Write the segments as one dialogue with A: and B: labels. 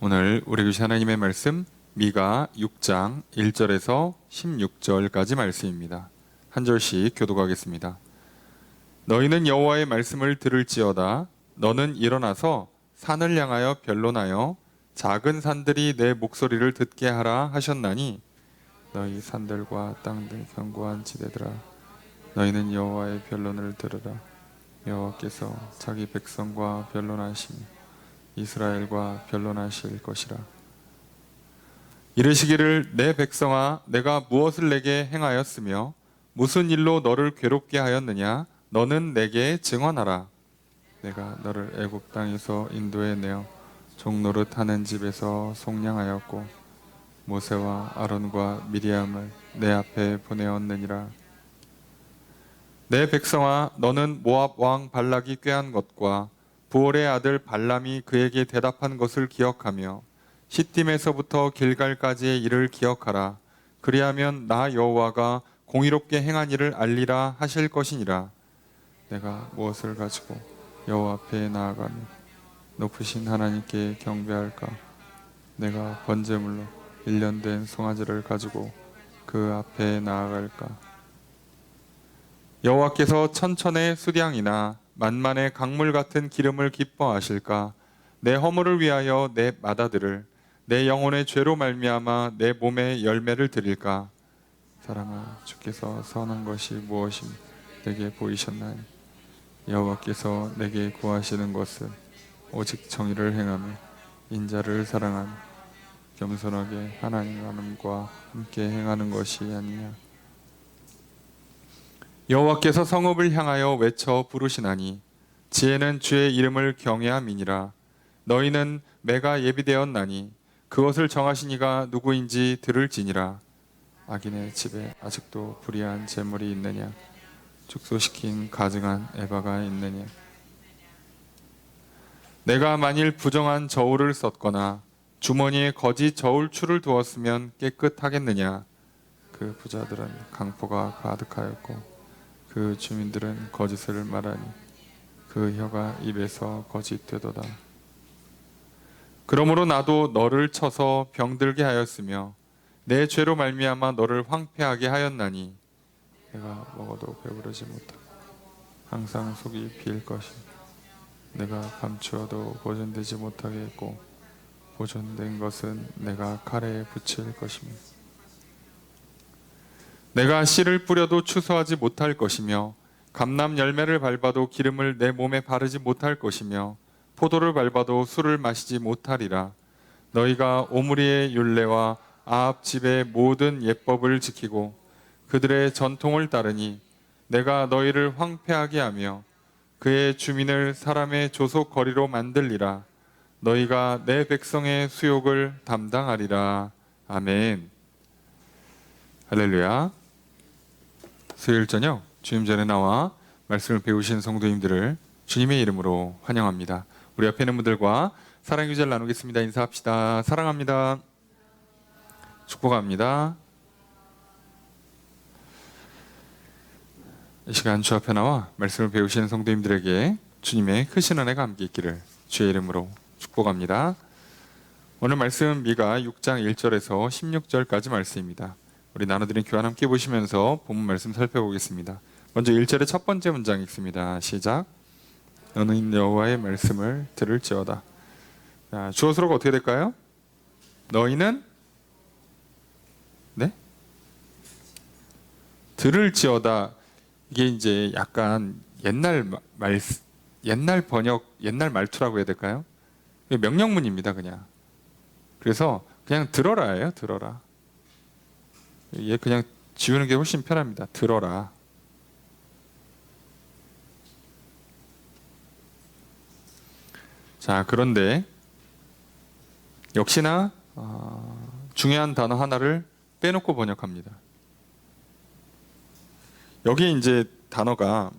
A: 오늘 우리 주신 하나님의 말씀 미가 6장 1절에서 16절까지 말씀입니다. 한 절씩 교독하겠습니다. 너희는 여호와의 말씀을 들을지어다. 너는 일어나서 산을 향하여 변론하여 작은 산들이 내 목소리를 듣게 하라 하셨나니 너희 산들과 땅들 견고한 지대들아 너희는 여호와의 변론을 들으라. 여호와께서 자기 백성과 변론하시며 이스라엘과 변론하실 것이라. 이르시기를 내 백성아 내가 무엇을 내게 행하였으며 무슨 일로 너를 괴롭게 하였느냐 너는 내게 증언하라. 내가 너를 애굽 땅에서 인도해 내어 종노릇 하는 집에서 속량하였고 모세와 아론과 미리암을 내 앞에 보내었느니라. 내 백성아 너는 모압 왕 발락이 꾀한 것과 부올의 아들 발람이 그에게 대답한 것을 기억하며 시딤에서부터 길갈까지의 일을 기억하라. 그리하면 나 여호와가 공의롭게 행한 일을 알리라 하실 것이니라. 내가 무엇을 가지고 여호와 앞에 나아가며 높으신 하나님께 경배할까? 내가 번제물로 1년 된 송아지를 가지고 그 앞에 나아갈까? 여호와께서 천천의 수량이나 만만의 강물 같은 기름을 기뻐하실까? 내 허물을 위하여 내 맏아들을 내 영혼의 죄로 말미암아 내 몸에 열매를 드릴까? 사람아 주께서 선한 것이 무엇이며 내게 보이셨나니 여호와께서 내게 구하시는 것은 오직 정의를 행하며 인자를 사랑하며 겸손하게 하나님과 함께 행하는 것이 아니냐. 여호와께서 성읍을 향하여 외쳐 부르시나니 지혜는 주의 이름을 경외함이니라. 너희는 매가 예비되었나니 그것을 정하신 이가 누구인지 들을지니라. 악인의 집에 아직도 불의한 재물이 있느냐 축소시킨 가증한 에바가 있느냐. 내가 만일 부정한 저울을 썼거나 주머니에 거짓 저울추를 두었으면 깨끗하겠느냐. 그 부자들은 강포가 가득하였고 그 주민들은 거짓을 말하니 그 혀가 입에서 거짓되도다. 그러므로 나도 너를 쳐서 병들게 하였으며 내 죄로 말미암아 너를 황폐하게 하였나니 내가 먹어도 배부르지 못하고 항상 속이 비일 것이니 내가 감추어도 보존되지 못하게 했고 보존된 것은 내가 칼에 붙일 것이며 내가 씨를 뿌려도 추수하지 못할 것이며 감람 열매를 밟아도 기름을 내 몸에 바르지 못할 것이며 포도를 밟아도 술을 마시지 못하리라. 너희가 오므리의 율례와 아합 집의 모든 예법을 지키고 그들의 전통을 따르니 내가 너희를 황폐하게 하며 그의 주민을 사람의 조속거리로 만들리라. 너희가 내 백성의 수욕을 담당하리라. 아멘. 할렐루야. 수요일 저녁 주님 전에 나와 말씀을 배우신 성도님들을 주님의 이름으로 환영합니다. 우리 옆에 있는 분들과 사랑 유절 나누겠습니다. 인사합시다. 사랑합니다. 축복합니다. 이 시간 주 앞에 나와 말씀을 배우시는 성도님들에게 주님의 크신 은혜가 함께 있기를 주의 이름으로 축복합니다. 오늘 말씀은 미가 6장 1절에서 16절까지 말씀입니다. 우리 나눠드린 교환 함께 보시면서 본문 말씀 살펴보겠습니다. 먼저 1절의 첫 번째 문장 읽습니다. 시작. 너는 여호와의 말씀을 들을지어다. 주어 수로가 어떻게 될까요? 너희는 네? 들을지어다. 이게 이제 약간 옛날 번역, 옛날 말투라고 해야 될까요? 명령문입니다, 그냥. 그래서 그냥 들어라예요, 들어라. 얘 그냥 지우는 게 훨씬 편합니다. 들어라. 자, 그런데 역시나 중요한 단어 하나를 빼놓고 번역합니다. 여기 이제 단어가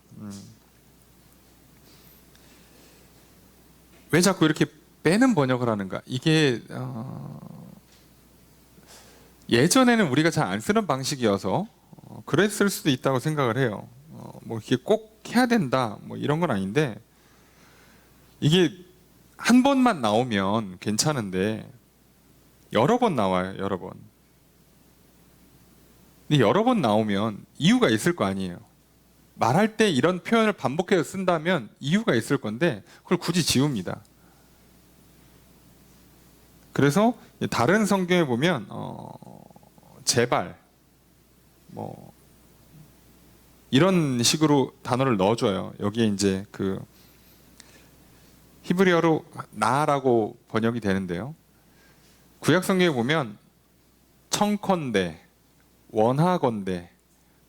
A: 왜 자꾸 이렇게 빼는 번역을 하는가? 이게 예전에는 우리가 잘 안 쓰는 방식이어서 그랬을 수도 있다고 생각을 해요. 뭐 이렇게 꼭 해야 된다 뭐 이런 건 아닌데 이게 한 번만 나오면 괜찮은데 여러 번 나와요, 여러 번. 근데 여러 번 나오면 이유가 있을 거 아니에요. 말할 때 이런 표현을 반복해서 쓴다면 이유가 있을 건데 그걸 굳이 지웁니다. 그래서 다른 성경에 보면 제발 뭐 이런 식으로 단어를 넣어줘요. 여기에 이제 그 히브리어로 나라고 번역이 되는데요. 구약 성경에 보면 청컨대, 원하건대,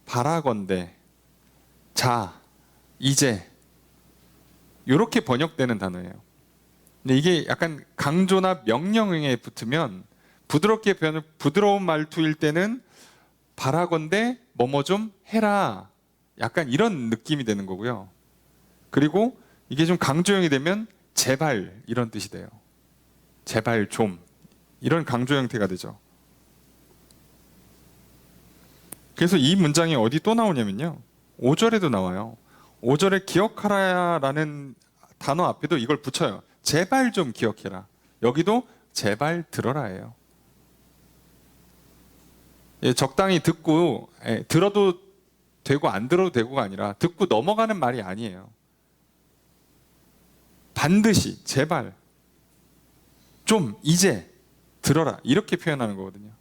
A: 바라건대, 자, 이제 이렇게 번역되는 단어예요. 근데 이게 약간 강조나 명령에 붙으면 부드럽게 표현을 부드러운 말투일 때는 바라건대 뭐뭐 좀 해라. 약간 이런 느낌이 되는 거고요. 그리고 이게 좀 강조형이 되면 제발 이런 뜻이 돼요. 제발 좀 이런 강조 형태가 되죠. 그래서 이 문장이 어디 또 나오냐면요. 5절에도 나와요. 5절에 기억하라라는 단어 앞에도 이걸 붙여요. 제발 좀 기억해라. 여기도 제발 들어라예요. 예, 적당히 듣고 들어도 되고 안 들어도 되고가 아니라 듣고 넘어가는 말이 아니에요. 반드시 제발 좀 이제 들어라 이렇게 표현하는 거거든요.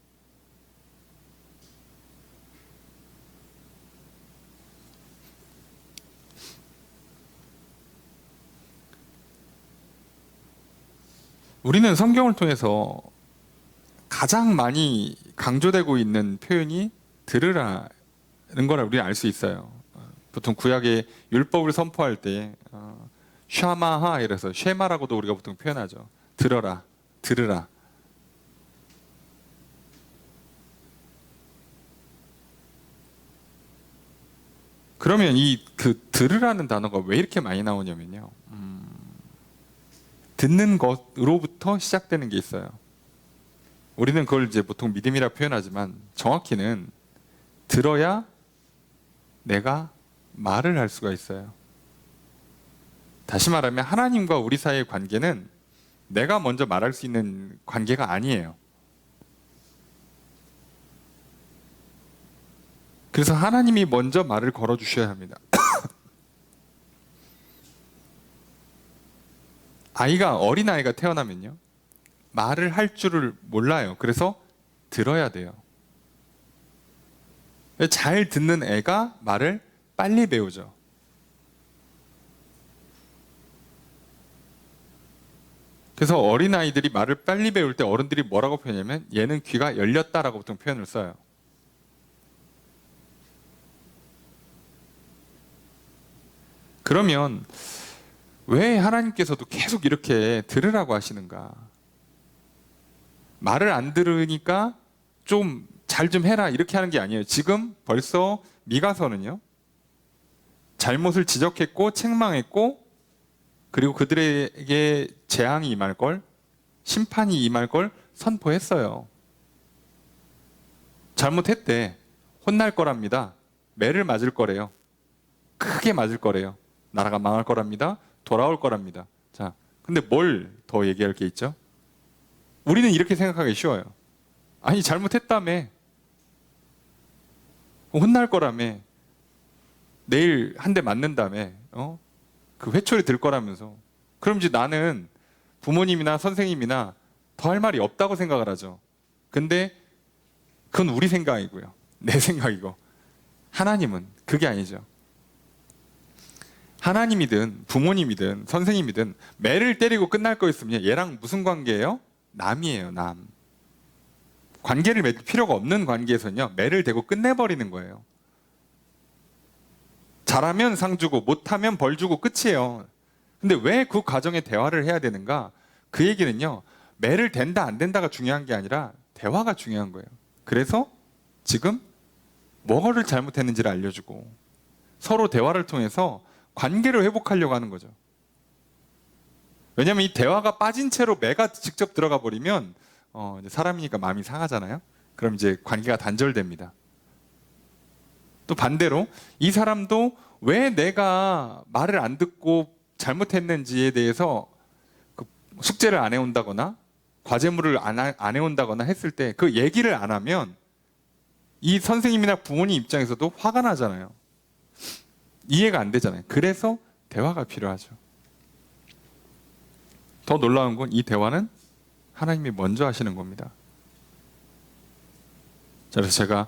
A: 우리는 성경을 통해서 가장 많이 강조되고 있는 표현이 들으라는 걸 우리는 알 수 있어요. 보통 구약의 율법을 선포할 때 샤마하 이래서 쉐마라고도 우리가 보통 표현하죠. 들어라, 들으라. 그러면 이 그 들으라는 단어가 왜 이렇게 많이 나오냐면요. 듣는 것으로부터 시작되는 게 있어요. 우리는 그걸 이제 보통 믿음이라 표현하지만 정확히는 들어야 내가 말을 할 수가 있어요. 다시 말하면 하나님과 우리 사이의 관계는 내가 먼저 말할 수 있는 관계가 아니에요. 그래서 하나님이 먼저 말을 걸어 주셔야 합니다. 어린아이가 태어나면요. 말을 할 줄을 몰라요. 그래서 들어야 돼요. 잘 듣는 애가 말을 빨리 배우죠. 그래서 어린아이들이 말을 빨리 배울 때 어른들이 뭐라고 표현하냐면 얘는 귀가 열렸다라고 보통 표현을 써요. 그러면 왜 하나님께서도 계속 이렇게 들으라고 하시는가? 말을 안 들으니까 좀 잘 좀 해라 이렇게 하는 게 아니에요. 지금 벌써 미가서는요. 잘못을 지적했고 책망했고 그리고 그들에게 재앙이 임할 걸, 심판이 임할 걸 선포했어요. 잘못했대. 혼날 거랍니다. 매를 맞을 거래요. 크게 맞을 거래요. 나라가 망할 거랍니다. 돌아올 거랍니다. 자, 근데 뭘 더 얘기할 게 있죠? 우리는 이렇게 생각하기 쉬워요. 아니, 잘못했다며. 혼날 거라며. 내일 한 대 맞는다며. 그 회초리 들 거라면서. 그럼 이제 나는 부모님이나 선생님이나 더 할 말이 없다고 생각을 하죠. 근데 그건 우리 생각이고요. 내 생각이고. 하나님은 그게 아니죠. 하나님이든 부모님이든 선생님이든 매를 때리고 끝날 거였으면 얘랑 무슨 관계예요? 남이에요, 남. 관계를 맺을 필요가 없는 관계에서는요, 매를 대고 끝내버리는 거예요. 잘하면 상 주고 못하면 벌 주고 끝이에요. 근데 왜 그 과정에 대화를 해야 되는가? 그 얘기는요, 매를 된다 안 된다가 중요한 게 아니라 대화가 중요한 거예요. 그래서 지금 뭐를 잘못했는지를 알려주고 서로 대화를 통해서 관계를 회복하려고 하는 거죠. 왜냐하면 이 대화가 빠진 채로 매가 직접 들어가 버리면 이제 사람이니까 마음이 상하잖아요. 그럼 이제 관계가 단절됩니다. 또 반대로 이 사람도 왜 내가 말을 안 듣고 잘못했는지에 대해서 숙제를 안 해온다거나 과제물을 안 해온다거나 했을 때 그 얘기를 안 하면 이 선생님이나 부모님 입장에서도 화가 나잖아요. 이해가 안 되잖아요. 그래서 대화가 필요하죠. 더 놀라운 건 이 대화는 하나님이 먼저 하시는 겁니다. 그래서 제가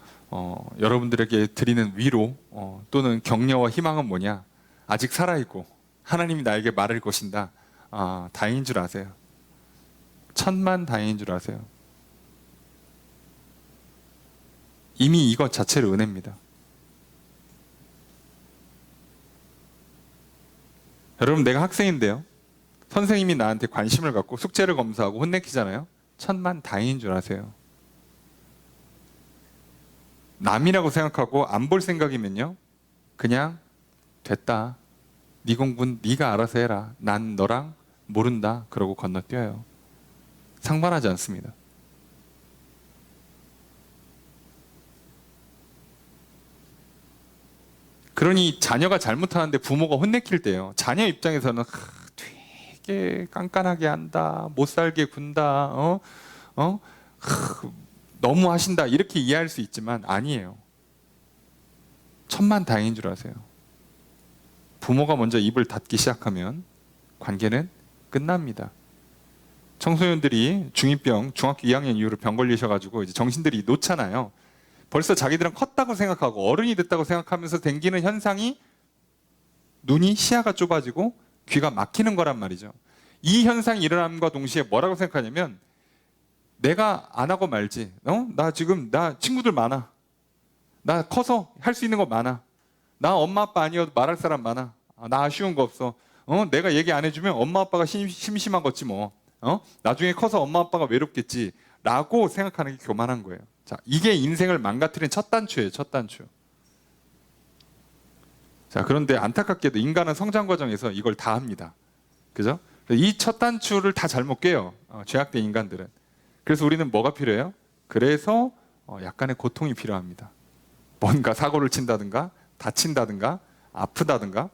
A: 여러분들에게 드리는 위로 또는 격려와 희망은 뭐냐? 아직 살아있고 하나님이 나에게 말을 거신다. 다행인 줄 아세요. 천만 다행인 줄 아세요. 이미 이것 자체를 은혜입니다. 여러분, 내가 학생인데요. 선생님이 나한테 관심을 갖고 숙제를 검사하고 혼내키잖아요. 천만 다행인 줄 아세요. 남이라고 생각하고 안 볼 생각이면요, 그냥 됐다. 네 공부는 네가 알아서 해라. 난 너랑 모른다. 그러고 건너뛰어요. 상관하지 않습니다. 그러니 자녀가 잘못하는데 부모가 혼내킬 때요, 자녀 입장에서는 되게 깐깐하게 한다, 못 살게 군다, 너무 하신다, 이렇게 이해할 수 있지만 아니에요. 천만 다행인 줄 아세요. 부모가 먼저 입을 닫기 시작하면 관계는 끝납니다. 청소년들이 중2병, 중학교 2학년 이후로 병 걸리셔가지고 이제 정신들이 놓잖아요. 벌써 자기들은 컸다고 생각하고 어른이 됐다고 생각하면서 댕기는 현상이 눈이, 시야가 좁아지고 귀가 막히는 거란 말이죠. 이 현상이 일어남과 동시에 뭐라고 생각하냐면, 내가 안 하고 말지. 나 친구들 많아. 나 커서 할 수 있는 거 많아. 나 엄마 아빠 아니어도 말할 사람 많아. 나 아쉬운 거 없어. 내가 얘기 안 해주면 엄마 아빠가 심심한 거지 뭐. 나중에 커서 엄마 아빠가 외롭겠지. 라고 생각하는 게 교만한 거예요. 자, 이게 인생을 망가뜨린 첫 단추예요. 첫 단추. 자, 그런데 안타깝게도 인간은 성장 과정에서 이걸 다 합니다. 그죠? 이 첫 단추를 다 잘못 깨요. 죄악된 인간들은. 그래서 우리는 뭐가 필요해요? 그래서 약간의 고통이 필요합니다. 뭔가 사고를 친다든가 다친다든가 아프다든가.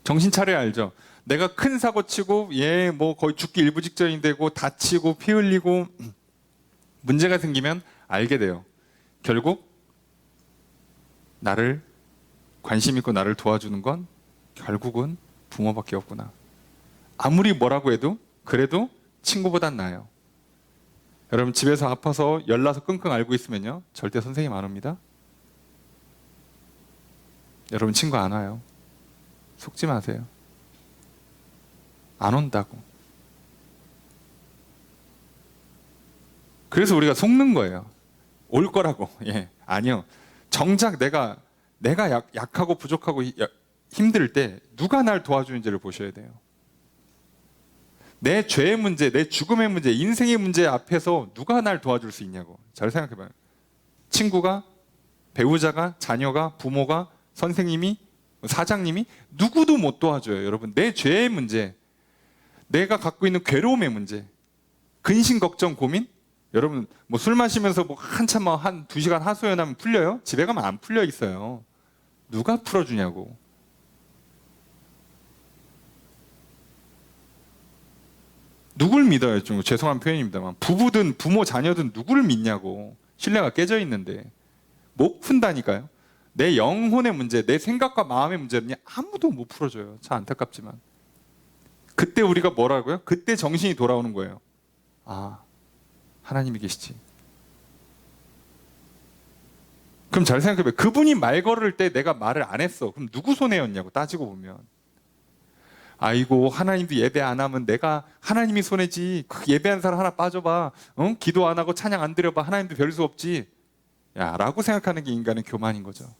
A: 정신 차려야 알죠? 내가 큰 사고 치고 뭐 거의 죽기 일부 직전이 되고 다치고 피 흘리고 문제가 생기면 알게 돼요. 결국 나를 관심 있고 나를 도와주는 건 결국은 부모밖에 없구나. 아무리 뭐라고 해도 그래도 친구보단 나아요. 여러분, 집에서 아파서 열나서 끙끙 앓고 있으면요, 절대 선생님 안 옵니다. 여러분, 친구 안 와요. 속지 마세요. 안 온다고. 그래서 우리가 속는 거예요. 올 거라고. 아니요. 정작 내가 약하고 부족하고 힘들 때 누가 날 도와주는지를 보셔야 돼요. 내 죄의 문제, 내 죽음의 문제, 인생의 문제 앞에서 누가 날 도와줄 수 있냐고. 잘 생각해봐요. 친구가, 배우자가, 자녀가, 부모가, 선생님이, 사장님이 누구도 못 도와줘요. 여러분, 내 죄의 문제, 내가 갖고 있는 괴로움의 문제, 근심, 걱정, 고민. 여러분, 뭐 술 마시면서 뭐 한참 한 2시간 하소연하면 풀려요? 집에 가면 안 풀려 있어요. 누가 풀어주냐고. 누굴 믿어요? 좀 죄송한 표현입니다만, 부부든 부모, 자녀든 누구를 믿냐고. 신뢰가 깨져 있는데 못 푼다니까요. 내 영혼의 문제, 내 생각과 마음의 문제는 아무도 못 풀어줘요. 참 안타깝지만. 그때 우리가 뭐라고요? 그때 정신이 돌아오는 거예요. 하나님이 계시지. 그럼 잘 생각해봐요. 그분이 말 걸을 때 내가 말을 안 했어. 그럼 누구 손해였냐고 따지고 보면. 아이고, 하나님도 예배 안 하면 내가 하나님이 손해지. 그 예배한 사람 하나 빠져봐. 기도 안 하고 찬양 안 드려봐. 하나님도 별 수 없지. 라고 생각하는 게 인간의 교만인 거죠.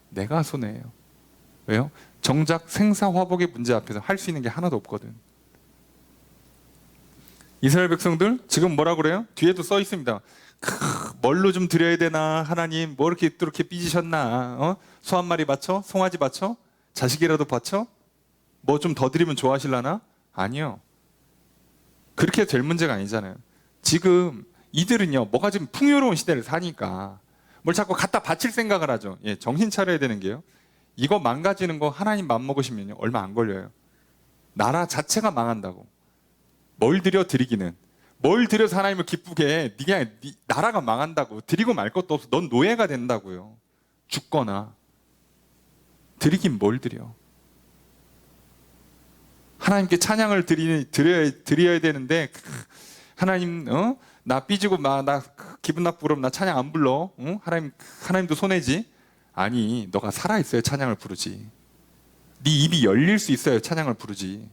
A: 내가 손해예요. 왜요? 정작 생사화복의 문제 앞에서 할 수 있는 게 하나도 없거든. 이스라엘 백성들 지금 뭐라 그래요? 뒤에도 써 있습니다. 뭘로 좀 드려야 되나? 하나님 뭐 이렇게 또 이렇게 삐지셨나? 소 한 마리 바쳐? 송아지 바쳐? 자식이라도 바쳐? 뭐 좀 더 드리면 좋아하실라나? 아니요. 그렇게 될 문제가 아니잖아요. 지금 이들은요, 뭐가 좀 풍요로운 시대를 사니까 뭘 자꾸 갖다 바칠 생각을 하죠. 정신 차려야 되는 게요, 이거 망가지는 거 하나님 맘먹으시면요 얼마 안 걸려요. 나라 자체가 망한다고. 뭘 드려? 드리기는. 뭘 드려서 하나님을 기쁘게 해? 네가 나라가 망한다고. 드리고 말 것도 없어. 넌 노예가 된다고요. 죽거나. 드리긴 뭘 드려? 하나님께 찬양을 드려야 되는데 하나님 나 삐지고 나 기분 나쁘고 그러면 나 찬양 안 불러. 응? 하나님도 손해지. 아니 너가 살아있어야 찬양을 부르지. 네 입이 열릴 수 있어야 찬양을 부르지.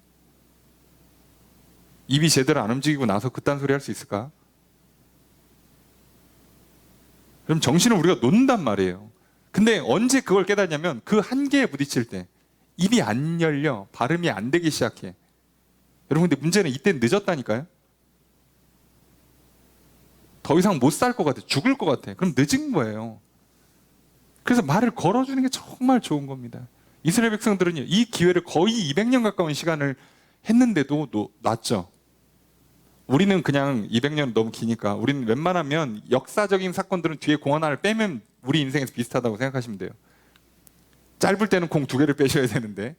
A: 입이 제대로 안 움직이고 나서 그딴 소리 할 수 있을까? 그럼 정신을 우리가 놓는단 말이에요. 근데 언제 그걸 깨닫냐면 그 한계에 부딪힐 때 입이 안 열려 발음이 안 되기 시작해. 여러분 근데 문제는 이때 늦었다니까요. 더 이상 못 살 것 같아. 죽을 것 같아. 그럼 늦은 거예요. 그래서 말을 걸어주는 게 정말 좋은 겁니다. 이스라엘 백성들은요 이 기회를 거의 200년 가까운 시간을 했는데도 놨죠. 우리는 그냥 200년 너무 기니까 우리는 웬만하면 역사적인 사건들은 뒤에 공 하나를 빼면 우리 인생에서 비슷하다고 생각하시면 돼요. 짧을 때는 공 2개를 빼셔야 되는데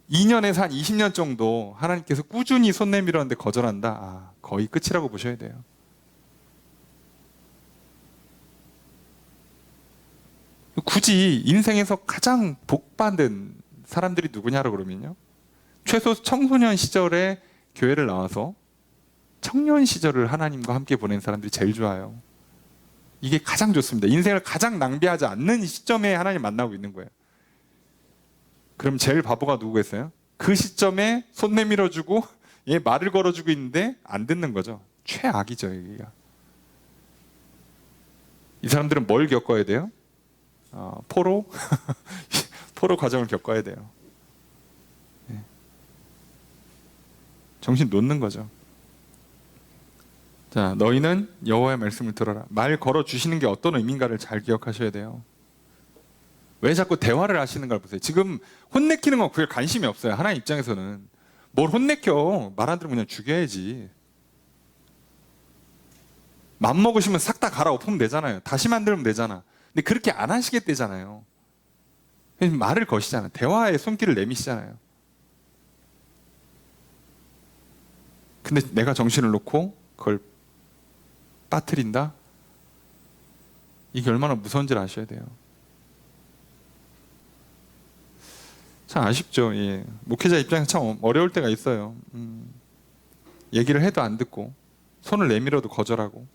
A: 2년에서 한 20년 정도 하나님께서 꾸준히 손 내밀었는데 거절한다? 거의 끝이라고 보셔야 돼요. 굳이 인생에서 가장 복받은 사람들이 누구냐고 그러면요, 최소 청소년 시절에 교회를 나와서 청년 시절을 하나님과 함께 보낸 사람들이 제일 좋아요. 이게 가장 좋습니다. 인생을 가장 낭비하지 않는 시점에 하나님 만나고 있는 거예요. 그럼 제일 바보가 누구겠어요? 그 시점에 손 내밀어주고 얘 말을 걸어주고 있는데 안 듣는 거죠. 최악이죠. 여기가. 이 사람들은 뭘 겪어야 돼요? 포로? 포로 과정을 겪어야 돼요. 네. 정신 놓는 거죠. 자, 너희는 여호와의 말씀을 들어라. 말 걸어주시는 게 어떤 의미인가를 잘 기억하셔야 돼요. 왜 자꾸 대화를 하시는가를 보세요. 지금 혼내키는 건 그게 관심이 없어요. 하나님 입장에서는. 뭘 혼내켜. 말 안 들으면 그냥 죽여야지. 맘먹으시면 싹 다 갈아엎으면 되잖아요. 다시 만들면 되잖아. 근데 그렇게 안 하시겠대잖아요. 말을 거시잖아요. 대화에 손길을 내미시잖아요. 근데 내가 정신을 놓고 그걸 빠뜨린다? 이게 얼마나 무서운지를 아셔야 돼요. 참 아쉽죠. 예. 목회자 입장에서 참 어려울 때가 있어요. 얘기를 해도 안 듣고 손을 내밀어도 거절하고,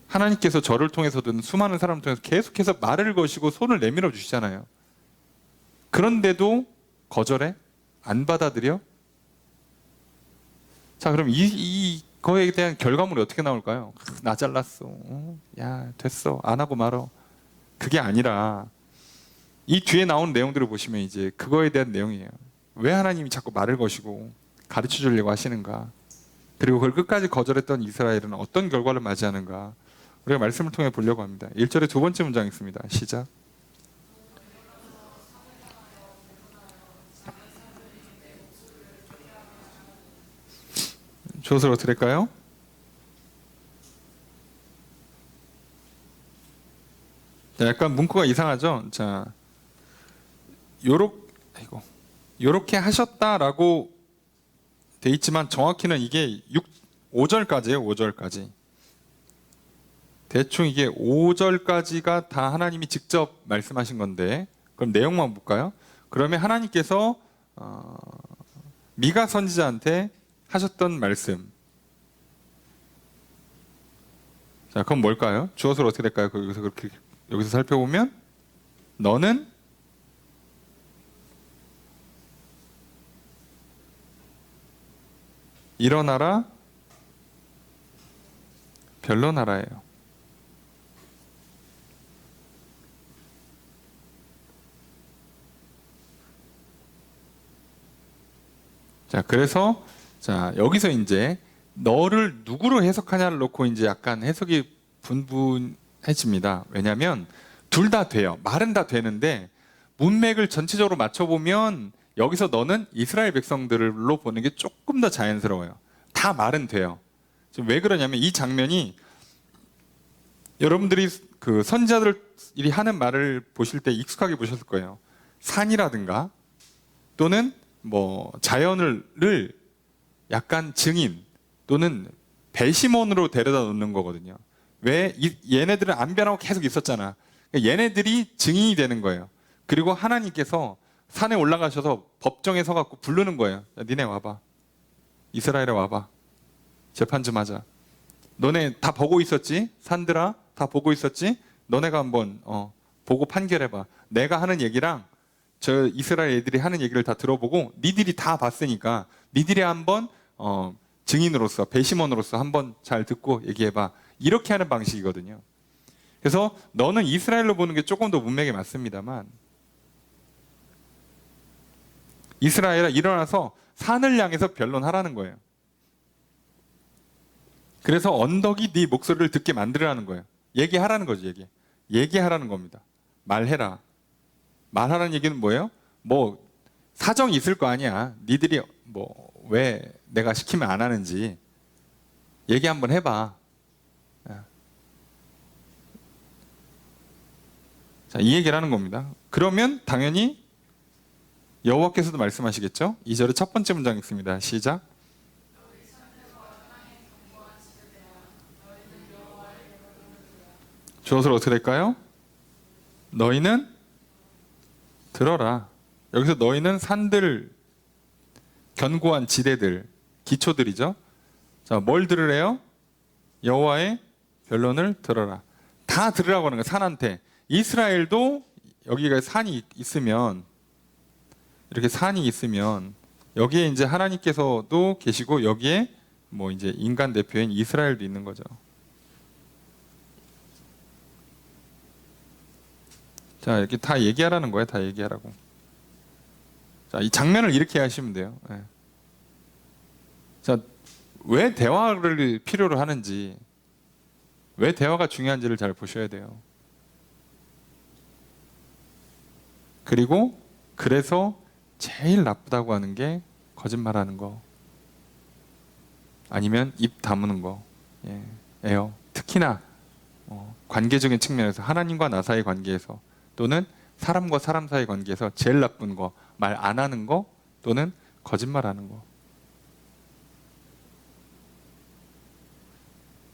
A: 하나님께서 저를 통해서든 수많은 사람을 통해서 계속해서 말을 거시고 손을 내밀어 주시잖아요. 그런데도 거절해? 안 받아들여? 자, 그럼 이거에 대한 결과물이 어떻게 나올까요? 나 잘났어. 야, 됐어. 안 하고 말어. 그게 아니라 이 뒤에 나오는 내용들을 보시면 이제 그거에 대한 내용이에요. 왜 하나님이 자꾸 말을 거시고 가르쳐 주려고 하시는가? 그리고 그걸 끝까지 거절했던 이스라엘은 어떤 결과를 맞이하는가? 우리가 말씀을 통해 보려고 합니다. 1절의 두 번째 문장 있습니다. 시작. 조서를 어떻게 될까요? 자, 약간 문구가 이상하죠? 자, 요렇게 하셨다라고 돼 있지만 정확히는 이게 5절까지예요. 5절까지. 대충 이게 5절까지가 다 하나님이 직접 말씀하신 건데, 그럼 내용만 볼까요? 그러면 하나님께서 미가 선지자한테 하셨던 말씀. 자, 그럼 뭘까요? 주어서로 어떻게 될까요? 여기서 살펴보면 너는 일어나라 변론하라예요. 자, 그래서 자, 여기서 이제 너를 누구로 해석하냐를 놓고 이제 약간 해석이 분분해집니다. 왜냐하면 둘 다 돼요. 말은 다 되는데 문맥을 전체적으로 맞춰보면 여기서 너는 이스라엘 백성들로 보는 게 조금 더 자연스러워요. 다 말은 돼요. 지금 왜 그러냐면 이 장면이 여러분들이 그 선지자들이 하는 말을 보실 때 익숙하게 보셨을 거예요. 산이라든가 또는 뭐 자연을 약간 증인 또는 배심원으로 데려다 놓는 거거든요. 왜? 얘네들은 안 변하고 계속 있었잖아. 그러니까 얘네들이 증인이 되는 거예요. 그리고 하나님께서 산에 올라가셔서 법정에 서갖고 부르는 거예요. 야, 니네 와봐. 이스라엘에 와봐. 재판 좀 하자. 너네 다 보고 있었지? 산들아 다 보고 있었지? 너네가 한번 보고 판결해봐. 내가 하는 얘기랑 저 이스라엘 애들이 하는 얘기를 다 들어보고 니들이 다 봤으니까 니들이 한번 증인으로서 배심원으로서 한번 잘 듣고 얘기해봐. 이렇게 하는 방식이거든요. 그래서 너는 이스라엘로 보는 게 조금 더 문맥에 맞습니다만 이스라엘아 일어나서 산을 향해서 변론하라는 거예요. 그래서 언덕이 네 목소리를 듣게 만들라는 거예요. 얘기하라는 거죠. 얘기하라는 겁니다. 말해라. 말하라는 얘기는 뭐예요? 뭐 사정이 있을 거 아니야. 니들이 뭐 왜 내가 시키면 안 하는지 얘기 한번 해봐. 자, 이 얘기를 하는 겁니다. 그러면 당연히 여호와께서도 말씀하시겠죠? 2절의 첫 번째 문장 읽습니다. 시작. 주어서로 어떻게 될까요? 너희는 들어라. 여기서 너희는 산들, 견고한 지대들, 기초들이죠. 자, 뭘 들으래요? 여호와의 변론을 들어라. 다 들으라고 하는 거예요. 산한테. 이스라엘도 여기가 산이 있으면 이렇게 산이 있으면 여기에 이제 하나님께서도 계시고 여기에 뭐 이제 인간 대표인 이스라엘도 있는 거죠. 자, 이렇게 다 얘기하라는 거예요. 다 얘기하라고. 자, 이 장면을 이렇게 하시면 돼요. 네. 자, 왜 대화를 필요로 하는지, 왜 대화가 중요한지를 잘 보셔야 돼요. 그리고 그래서 제일 나쁘다고 하는 게 거짓말하는 거, 아니면 입 다무는 거, 예요. 특히나 관계적인 측면에서 하나님과 나 사이의 관계에서 또는 사람과 사람 사이의 관계에서 제일 나쁜 거, 말 안 하는 거 또는 거짓말하는 거.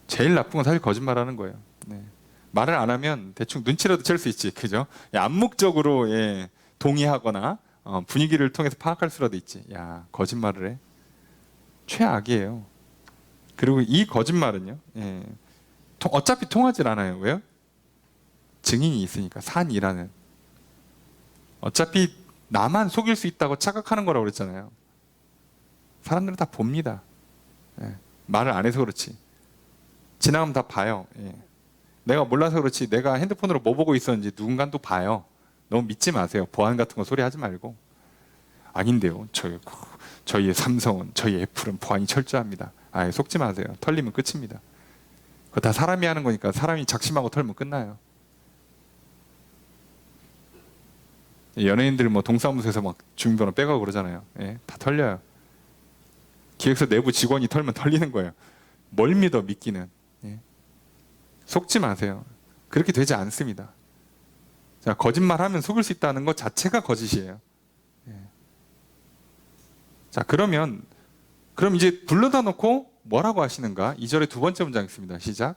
A: 제일 나쁜 건 사실 거짓말하는 거예요. 네. 말을 안 하면 대충 눈치라도 챌 수 있지, 그죠? 암묵적으로 동의하거나 분위기를 통해서 파악할 수라도 있지. 야, 거짓말을 해? 최악이에요. 그리고 이 거짓말은요, 어차피 통하질 않아요. 왜요? 증인이 있으니까, 산이라는. 어차피 나만 속일 수 있다고 착각하는 거라고 그랬잖아요. 사람들은 다 봅니다. 말을 안 해서 그렇지. 지나가면 다 봐요. 내가 몰라서 그렇지, 내가 핸드폰으로 뭐 보고 있었는지 누군가 또 봐요. 너무 믿지 마세요. 보안 같은 거 소리 하지 말고. 아닌데요. 저희의 삼성은, 저희 애플은 보안이 철저합니다. 아예 속지 마세요. 털리면 끝입니다. 그거 다 사람이 하는 거니까 사람이 작심하고 털면 끝나요. 연예인들 뭐 동사무소에서 막 주민번호 빼가고 그러잖아요. 다 털려요. 기획사 내부 직원이 털면 털리는 거예요. 뭘 믿어, 믿기는. 속지 마세요. 그렇게 되지 않습니다. 자, 거짓말하면 속일 수 있다는 것 자체가 거짓이에요. 자, 그럼 이제 불러다 놓고 뭐라고 하시는가? 2절의 두 번째 문장 있습니다. 시작.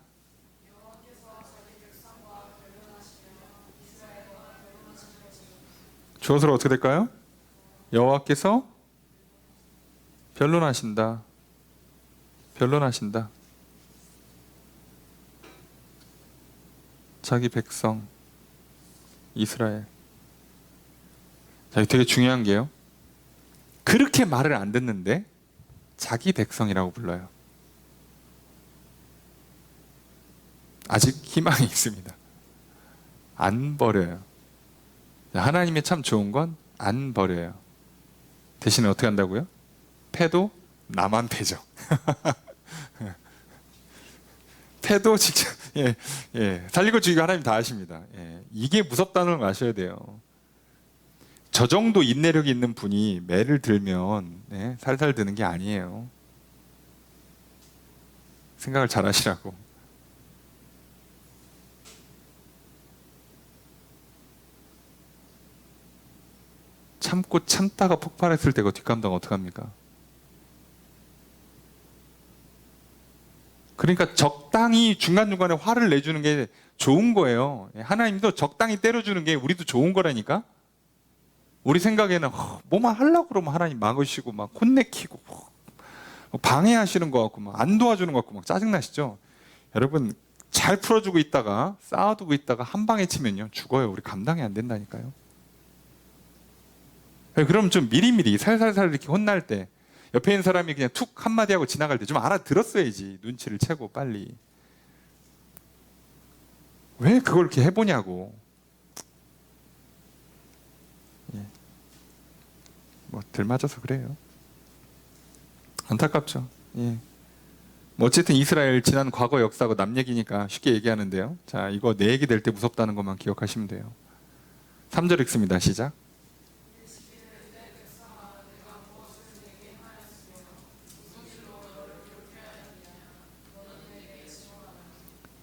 A: 주어서로 어떻게 될까요? 여호와께서 변론하신다. 변론하신다. 자기 백성 이스라엘. 자, 되게 중요한 게요. 그렇게 말을 안 듣는데 자기 백성이라고 불러요. 아직 희망이 있습니다. 안 버려요. 하나님이 참 좋은 건 안 버려요. 대신에 어떻게 한다고요? 패도 나만 패죠. 패도 직접 살리고 죽이고 하나님 다 하십니다. 이게 무섭다는 걸 아셔야 돼요. 저 정도 인내력이 있는 분이 매를 들면 살살 드는 게 아니에요. 생각을 잘 하시라고. 참고 참다가 폭발했을 때 그 뒷감당 어떡합니까? 그러니까 적당히 중간중간에 화를 내주는 게 좋은 거예요. 하나님도 적당히 때려주는 게 우리도 좋은 거라니까. 우리 생각에는 뭐만 하려고 그러면 하나님 막으시고 막 혼내키고 방해하시는 것 같고 막 안 도와주는 것 같고 막 짜증나시죠? 여러분 잘 풀어주고 있다가 쌓아두고 있다가 한 방에 치면요 죽어요. 우리 감당이 안 된다니까요. 그럼 좀 미리미리 살살살 이렇게 혼날 때 옆에 있는 사람이 그냥 툭 한마디 하고 지나갈 때 좀 알아들었어야지. 눈치를 채고 빨리. 왜 그걸 이렇게 해보냐고. 예. 뭐 들맞아서 그래요. 안타깝죠. 예. 뭐 어쨌든 이스라엘 지난 과거 역사고 남 얘기니까 쉽게 얘기하는데요. 자, 이거 내 얘기 될 때 무섭다는 것만 기억하시면 돼요. 3절 읽습니다. 시작.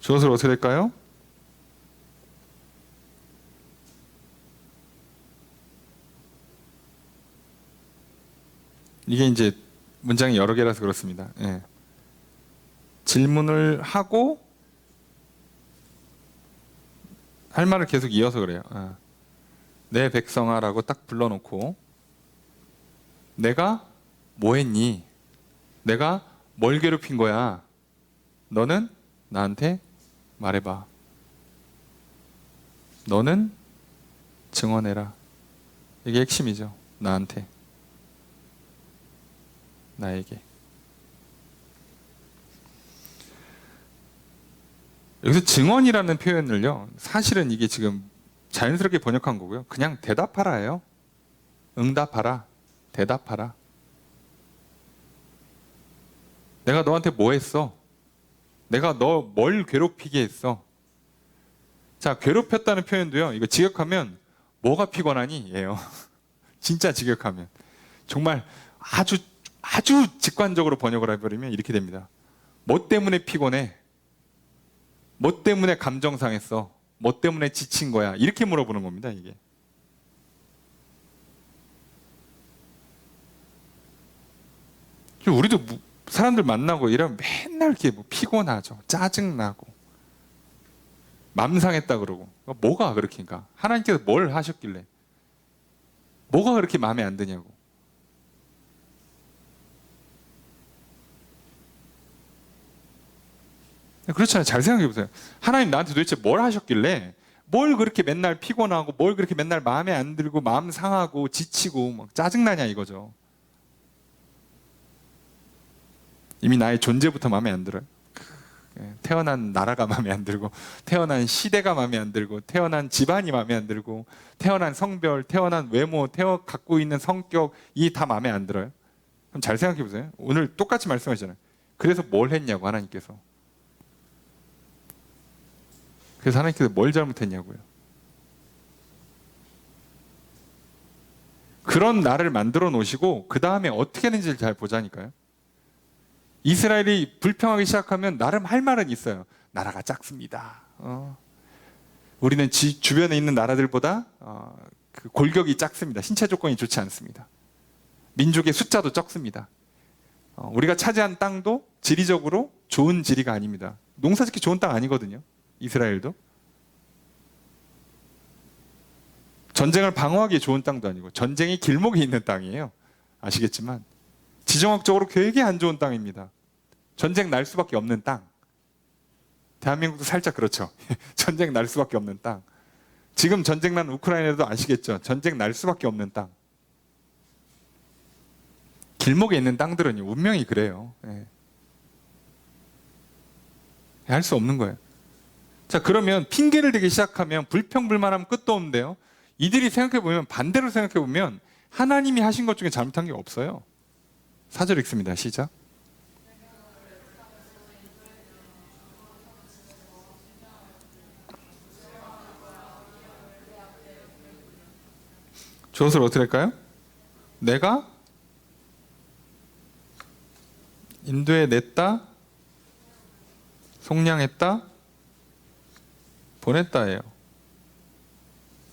A: 주어서 어떻게 될까요? 이게 이제 문장이 여러 개라서 그렇습니다. 예. 질문을 하고 할 말을 계속 이어서 그래요. 내 백성아라고 딱 불러놓고 내가 뭐 했니? 내가 뭘 괴롭힌 거야? 너는 나한테 말해봐. 너는 증언해라. 이게 핵심이죠. 나한테. 나에게. 여기서 증언이라는 표현을요. 사실은 이게 지금 자연스럽게 번역한 거고요. 그냥 대답하라예요. 응답하라. 대답하라. 내가 너한테 뭐 했어? 내가 너 뭘 괴롭히게 했어? 자, 괴롭혔다는 표현도요. 이거 직역하면 뭐가 피곤하니? 예요. 진짜 직역하면. 정말 아주 직관적으로 번역을 해버리면 이렇게 됩니다. 뭐 때문에 피곤해? 뭐 때문에 감정 상했어? 뭐 때문에 지친 거야? 이렇게 물어보는 겁니다, 이게. 우리도 사람들 만나고 이러면 맨날 이렇게 피곤하죠. 짜증나고. 맘 상했다 그러고. 뭐가 그렇게인가? 하나님께서 뭘 하셨길래? 뭐가 그렇게 마음에 안 드냐고. 그렇잖아요. 잘 생각해 보세요. 하나님 나한테 도대체 뭘 하셨길래 뭘 그렇게 맨날 피곤하고 뭘 그렇게 맨날 마음에 안 들고 마음 상하고 지치고 막 짜증나냐 이거죠. 이미 나의 존재부터 마음에 안 들어요. 태어난 나라가 마음에 안 들고 태어난 시대가 마음에 안 들고 태어난 집안이 마음에 안 들고 태어난 성별, 태어난 외모, 갖고 있는 성격이 다 마음에 안 들어요. 그럼 잘 생각해 보세요. 오늘 똑같이 말씀하시잖아요. 그래서 뭘 했냐고 하나님께서. 그래서 하나님께서 뭘 잘못했냐고요. 그런 나를 만들어 놓으시고 그 다음에 어떻게 하는지를 잘 보자니까요. 이스라엘이 불평하기 시작하면 나름 할 말은 있어요. 나라가 작습니다. 우리는 주변에 있는 나라들보다 그 골격이 작습니다. 신체 조건이 좋지 않습니다. 민족의 숫자도 적습니다. 우리가 차지한 땅도 지리적으로 좋은 지리가 아닙니다. 농사짓기 좋은 땅 아니거든요. 이스라엘도. 전쟁을 방어하기 좋은 땅도 아니고 전쟁이 길목에 있는 땅이에요. 아시겠지만 지정학적으로 되게 안 좋은 땅입니다. 전쟁 날 수밖에 없는 땅. 대한민국도 살짝 그렇죠. 전쟁 날 수밖에 없는 땅. 지금 전쟁 난 우크라이나도 아시겠죠. 전쟁 날 수밖에 없는 땅. 길목에 있는 땅들은 운명이 그래요. 할 수 없는 거예요. 자, 그러면 핑계를 대기 시작하면 불평불만하면 끝도 없는데요. 이들이 생각해보면 반대로 생각해보면 하나님이 하신 것 중에 잘못한 게 없어요. 4절 읽습니다. 시작. 주어서 어떻게 할까요? 내가 인도에 냈다, 속량했다, 보냈다예요.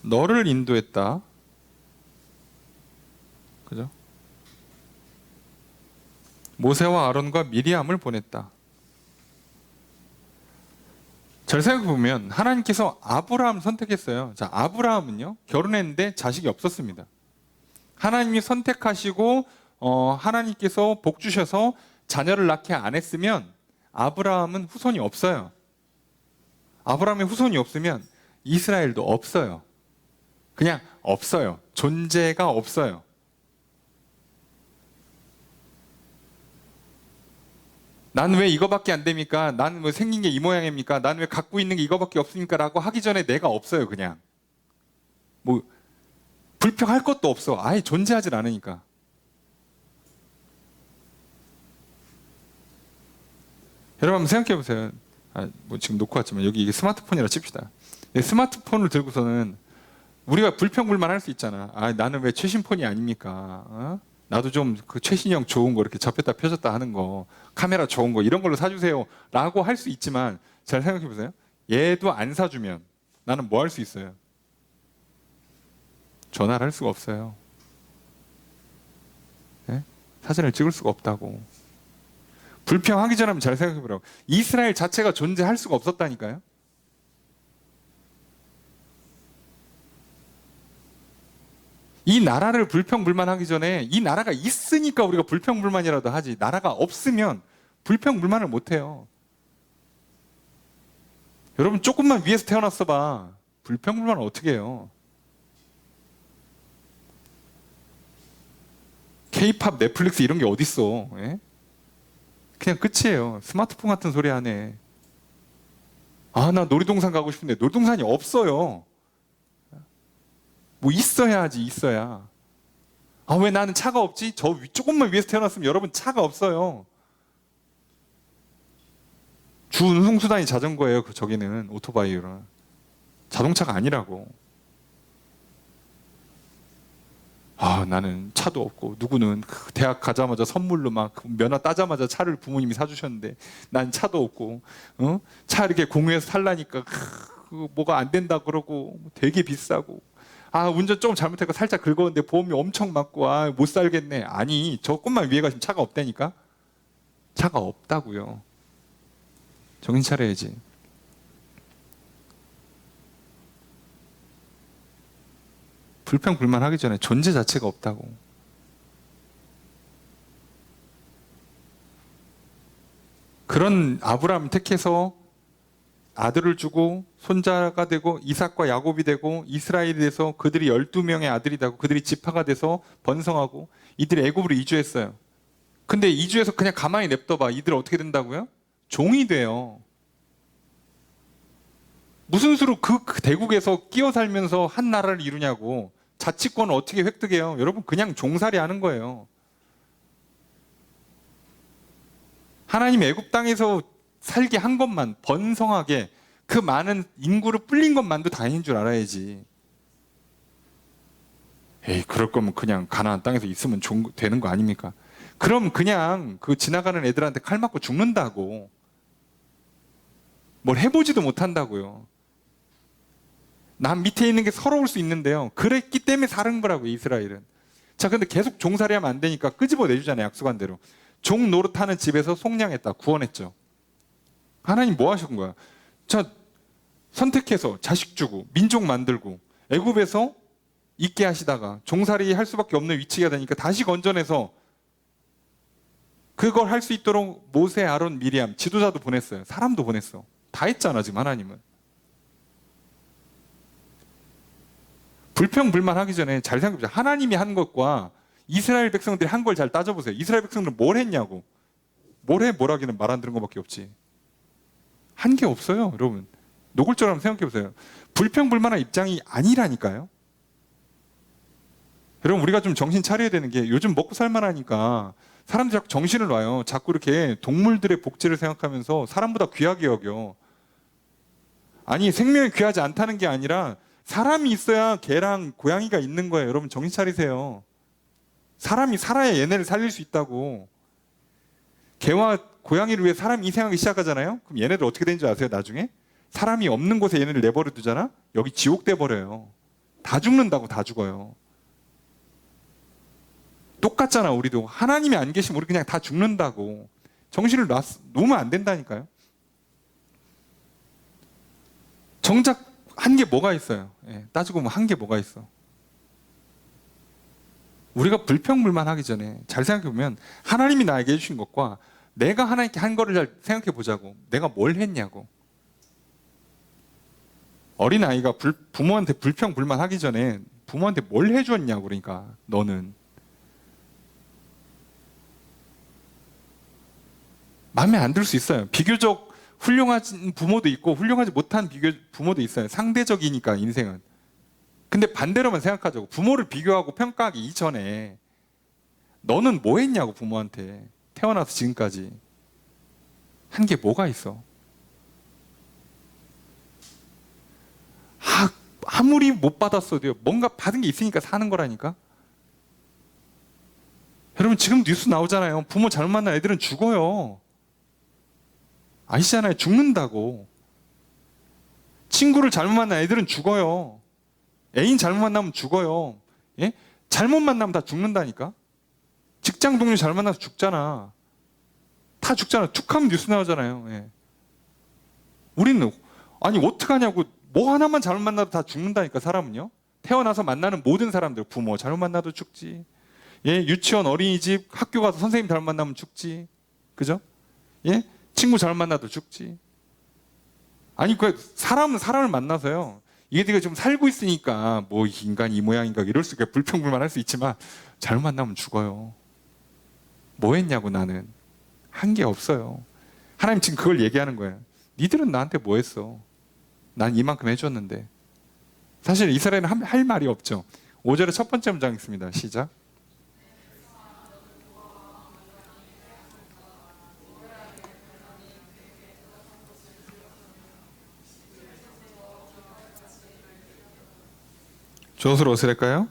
A: 너를 인도했다, 그죠? 모세와 아론과 미리암을 보냈다. 잘 생각해 보면 하나님께서 아브라함을 선택했어요. 자, 아브라함은요 결혼했는데 자식이 없었습니다. 하나님이 선택하시고 하나님께서 복 주셔서 자녀를 낳게 안 했으면 아브라함은 후손이 없어요. 아브라함의 후손이 없으면 이스라엘도 없어요. 그냥 없어요. 존재가 없어요. 난 왜 이거밖에 안 됩니까? 난 왜 생긴 게 이 모양입니까? 난 왜 갖고 있는 게 이거밖에 없습니까? 라고 하기 전에 내가 없어요, 그냥. 뭐, 불평할 것도 없어. 아예 존재하질 않으니까. 여러분 한번 생각해 보세요. 뭐 지금 놓고 왔지만 여기 이게 스마트폰이라 칩시다. 스마트폰을 들고서는 우리가 불평불만 할 수 있잖아. 나는 왜 최신 폰이 아닙니까? 나도 좀 그 최신형 좋은 거 이렇게 접혔다 펴졌다 하는 거, 카메라 좋은 거 이런 걸로 사주세요 라고 할 수 있지만 잘 생각해 보세요. 얘도 안 사주면 나는 뭐 할 수 있어요? 전화를 할 수가 없어요. 네? 사진을 찍을 수가 없다고. 불평하기 전에 잘 생각해 보라고. 이스라엘 자체가 존재할 수가 없었다니까요. 이 나라를 불평불만하기 전에 이 나라가 있으니까 우리가 불평불만이라도 하지, 나라가 없으면 불평불만을 못해요. 여러분 조금만 위에서 태어났어 봐. 불평불만을 어떻게 해요? K-팝, 넷플릭스 이런 게 어딨어. 예? 그냥 끝이에요. 스마트폰 같은 소리 하네. 나 놀이동산 가고 싶은데 놀이동산이 없어요. 뭐 있어야 하지, 있어야. 왜 나는 차가 없지? 조금만 위에서 태어났으면 여러분 차가 없어요. 주 운송수단이 자전거예요. 저기는 오토바이로. 자동차가 아니라고. 나는 차도 없고, 누구는 대학 가자마자 선물로 막 면허 따자마자 차를 부모님이 사주셨는데 난 차도 없고, 차 이렇게 공유해서 살라니까 뭐가 안 된다 그러고 되게 비싸고, 운전 조금 잘못해서 살짝 긁었는데 보험이 엄청 맞고 못 살겠네. 아니, 조금만 위에 가시면 차가 없다니까. 차가 없다고요. 정신 차려야지. 불평불만하기 전에 존재 자체가 없다고. 그런 아브라함 택해서 아들을 주고 손자가 되고 이삭과 야곱이 되고 이스라엘이 돼서 그들이 12명의 아들이 되고 그들이 지파가 돼서 번성하고 이들이 애굽으로 이주했어요. 근데 이주해서 그냥 가만히 냅둬봐. 이들 어떻게 된다고요? 종이 돼요. 무슨 수로 그 대국에서 끼어 살면서 한 나라를 이루냐고. 자치권을 어떻게 획득해요? 여러분 그냥 종살이 하는 거예요. 하나님 애굽 땅에서 살게 한 것만, 번성하게 그 많은 인구를 불린 것만도 다행인 줄 알아야지. 그럴 거면 그냥 가나안 땅에서 있으면 되는 거 아닙니까? 그럼 그냥 그 지나가는 애들한테 칼 맞고 죽는다고. 뭘 해보지도 못한다고요. 남 밑에 있는 게 서러울 수 있는데요. 그랬기 때문에 사는 거라고요, 이스라엘은. 자, 근데 계속 종살이 하면 안 되니까 끄집어 내주잖아요, 약속한 대로. 종 노릇하는 집에서 속량했다, 구원했죠. 하나님 뭐 하신 거야? 자, 선택해서 자식 주고 민족 만들고 애굽에서 있게 하시다가 종살이 할 수밖에 없는 위치가 되니까 다시 건져내서 그걸 할 수 있도록 모세, 아론, 미리암, 지도자도 보냈어요. 사람도 보냈어. 다 했잖아, 지금 하나님은. 불평불만하기 전에 잘 생각해보자. 하나님이 한 것과 이스라엘 백성들이 한 걸 잘 따져보세요. 이스라엘 백성들은 뭘 했냐고. 뭐라기는 말 안 들은 것밖에 없지. 한 게 없어요, 여러분. 노골적으로 한번 생각해보세요. 불평불만한 입장이 아니라니까요. 여러분, 우리가 좀 정신 차려야 되는 게 요즘 먹고 살만하니까 사람들이 자꾸 정신을 놔요. 자꾸 이렇게 동물들의 복지를 생각하면서 사람보다 귀하게 여겨. 아니, 생명이 귀하지 않다는 게 아니라 사람이 있어야 개랑 고양이가 있는 거예요. 여러분 정신 차리세요. 사람이 살아야 얘네를 살릴 수 있다고. 개와 고양이를 위해 사람이 희생하기 시작하잖아요. 그럼 얘네들 어떻게 되는지 아세요? 나중에 사람이 없는 곳에 얘네를 내버려 두잖아. 여기 지옥 돼 버려요. 다 죽는다고. 다 죽어요. 똑같잖아. 우리도 하나님이 안 계시면 우리 그냥 다 죽는다고. 정신을 놓으면 안 된다니까요. 정작 한 게 뭐가 있어요? 예, 따지고 보면 한 게 뭐가 있어? 우리가 불평불만하기 전에 잘 생각해보면 하나님이 나에게 해주신 것과 내가 하나님께 한 거를 잘 생각해보자고. 내가 뭘 했냐고. 어린아이가 부모한테 불평불만하기 전에 부모한테 뭘 해줬냐고. 그러니까 너는 마음에 안 들 수 있어요. 비교적 훌륭한 부모도 있고 훌륭하지 못한 부모도 있어요. 상대적이니까 인생은. 근데 반대로만 생각하자고. 부모를 비교하고 평가하기 이전에 너는 뭐 했냐고. 부모한테 태어나서 지금까지 한 게 뭐가 있어? 아무리 못 받았어도요, 뭔가 받은 게 있으니까 사는 거라니까. 여러분 지금 뉴스 나오잖아요. 부모 잘못 만난 애들은 죽어요. 아시잖아요. 죽는다고. 친구를 잘못 만난 애들은 죽어요. 애인 잘못 만나면 죽어요. 예? 잘못 만나면 다 죽는다니까. 직장 동료 잘못 만나서 죽잖아. 다 죽잖아. 툭 하면 뉴스 나오잖아요. 예. 우리는 아니 어떡하냐고. 뭐 하나만 잘못 만나도 다 죽는다니까. 사람은요. 태어나서 만나는 모든 사람들, 부모 잘못 만나도 죽지. 예, 유치원, 어린이집, 학교 가서 선생님 잘못 만나면 죽지. 그죠? 예? 친구 잘못 만나도 죽지. 아니 그 사람은 사람을 만나서요. 이게 네가 좀 살고 있으니까 뭐 인간 이 모양인가 이럴 수 있게 불평불만할 수 있지만 잘못 만나면 죽어요. 뭐 했냐고. 나는 한 게 없어요. 하나님 지금 그걸 얘기하는 거예요. 니들은 나한테 뭐 했어? 난 이만큼 해줬는데. 사실 이스라엘은 할 말이 없죠. 5절의 첫 번째 문장 있습니다. 시작. 무엇으로 어스릴까요?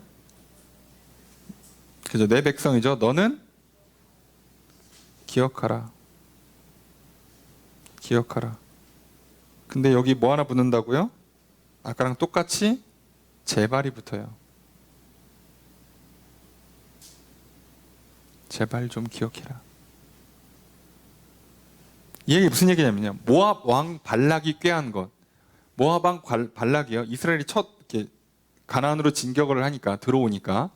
A: 그죠? 내 백성이죠. 너는 기억하라. 기억하라. 근데 여기 뭐 하나 붙는다고요? 아까랑 똑같이 제발이 붙어요. 제발 좀 기억해라. 이 얘기 무슨 얘기냐면요. 모압 왕 발락이 꾀한 것. 모압 왕 발락이요. 이스라엘이 첫 이렇게 가나안으로 진격을 하니까, 들어오니까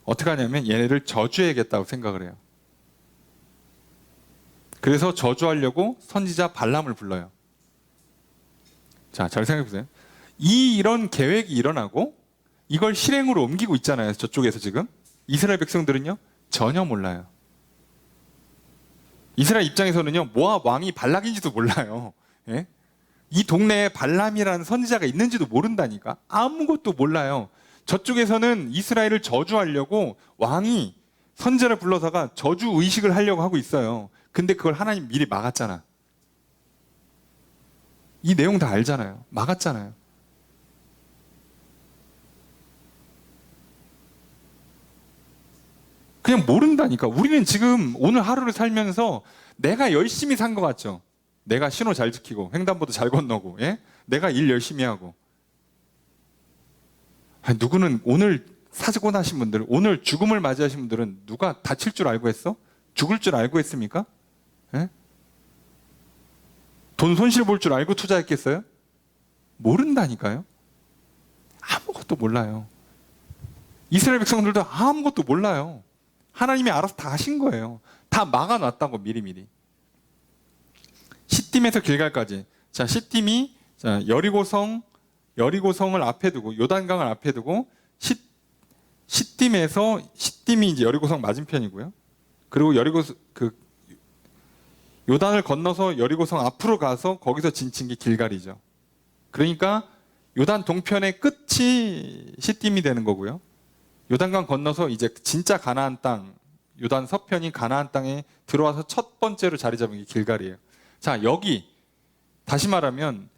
A: 어떻게 하냐면 얘네를 저주해야겠다고 생각을 해요. 그래서 저주하려고 선지자 발람을 불러요. 자, 잘 생각해 보세요. 이런 계획이 일어나고 이걸 실행으로 옮기고 있잖아요. 저쪽에서 지금. 이스라엘 백성들은요, 전혀 몰라요. 이스라엘 입장에서는요, 모압 왕이 발락인지도 몰라요. 예? 이 동네에 발람이라는 선지자가 있는지도 모른다니까. 아무것도 몰라요. 저쪽에서는 이스라엘을 저주하려고 왕이 선지자를 불러서가 저주 의식을 하려고 하고 있어요. 근데 그걸 하나님 미리 막았잖아. 이 내용 다 알잖아요. 막았잖아요. 그냥 모른다니까. 우리는 지금 오늘 하루를 살면서 내가 열심히 산 것 같죠? 내가 신호 잘 지키고 횡단보도 잘 건너고, 예? 내가 일 열심히 하고. 아니, 누구는 오늘 사고 나신 분들, 오늘 죽음을 맞이하신 분들은 누가 다칠 줄 알고 했어? 죽을 줄 알고 했습니까? 예? 돈 손실 볼 줄 알고 투자했겠어요? 모른다니까요. 아무것도 몰라요. 이스라엘 백성들도 아무것도 몰라요. 하나님이 알아서 다 하신 거예요. 다 막아놨다고 미리미리. 시딤에서 길갈까지. 자, 시딤이 여리고성을 앞에 두고 요단강을 앞에 두고 시딤이 이제 여리고성 맞은편이고요. 그리고 요단을 건너서 여리고성 앞으로 가서 거기서 진친 게 길갈이죠. 그러니까 요단 동편의 끝이 시딤이 되는 거고요. 요단강 건너서 이제 진짜 가나안 땅, 요단 서편인 가나안 땅에 들어와서 첫 번째로 자리 잡은 게 길갈이에요. 자, 여기 다시 말하면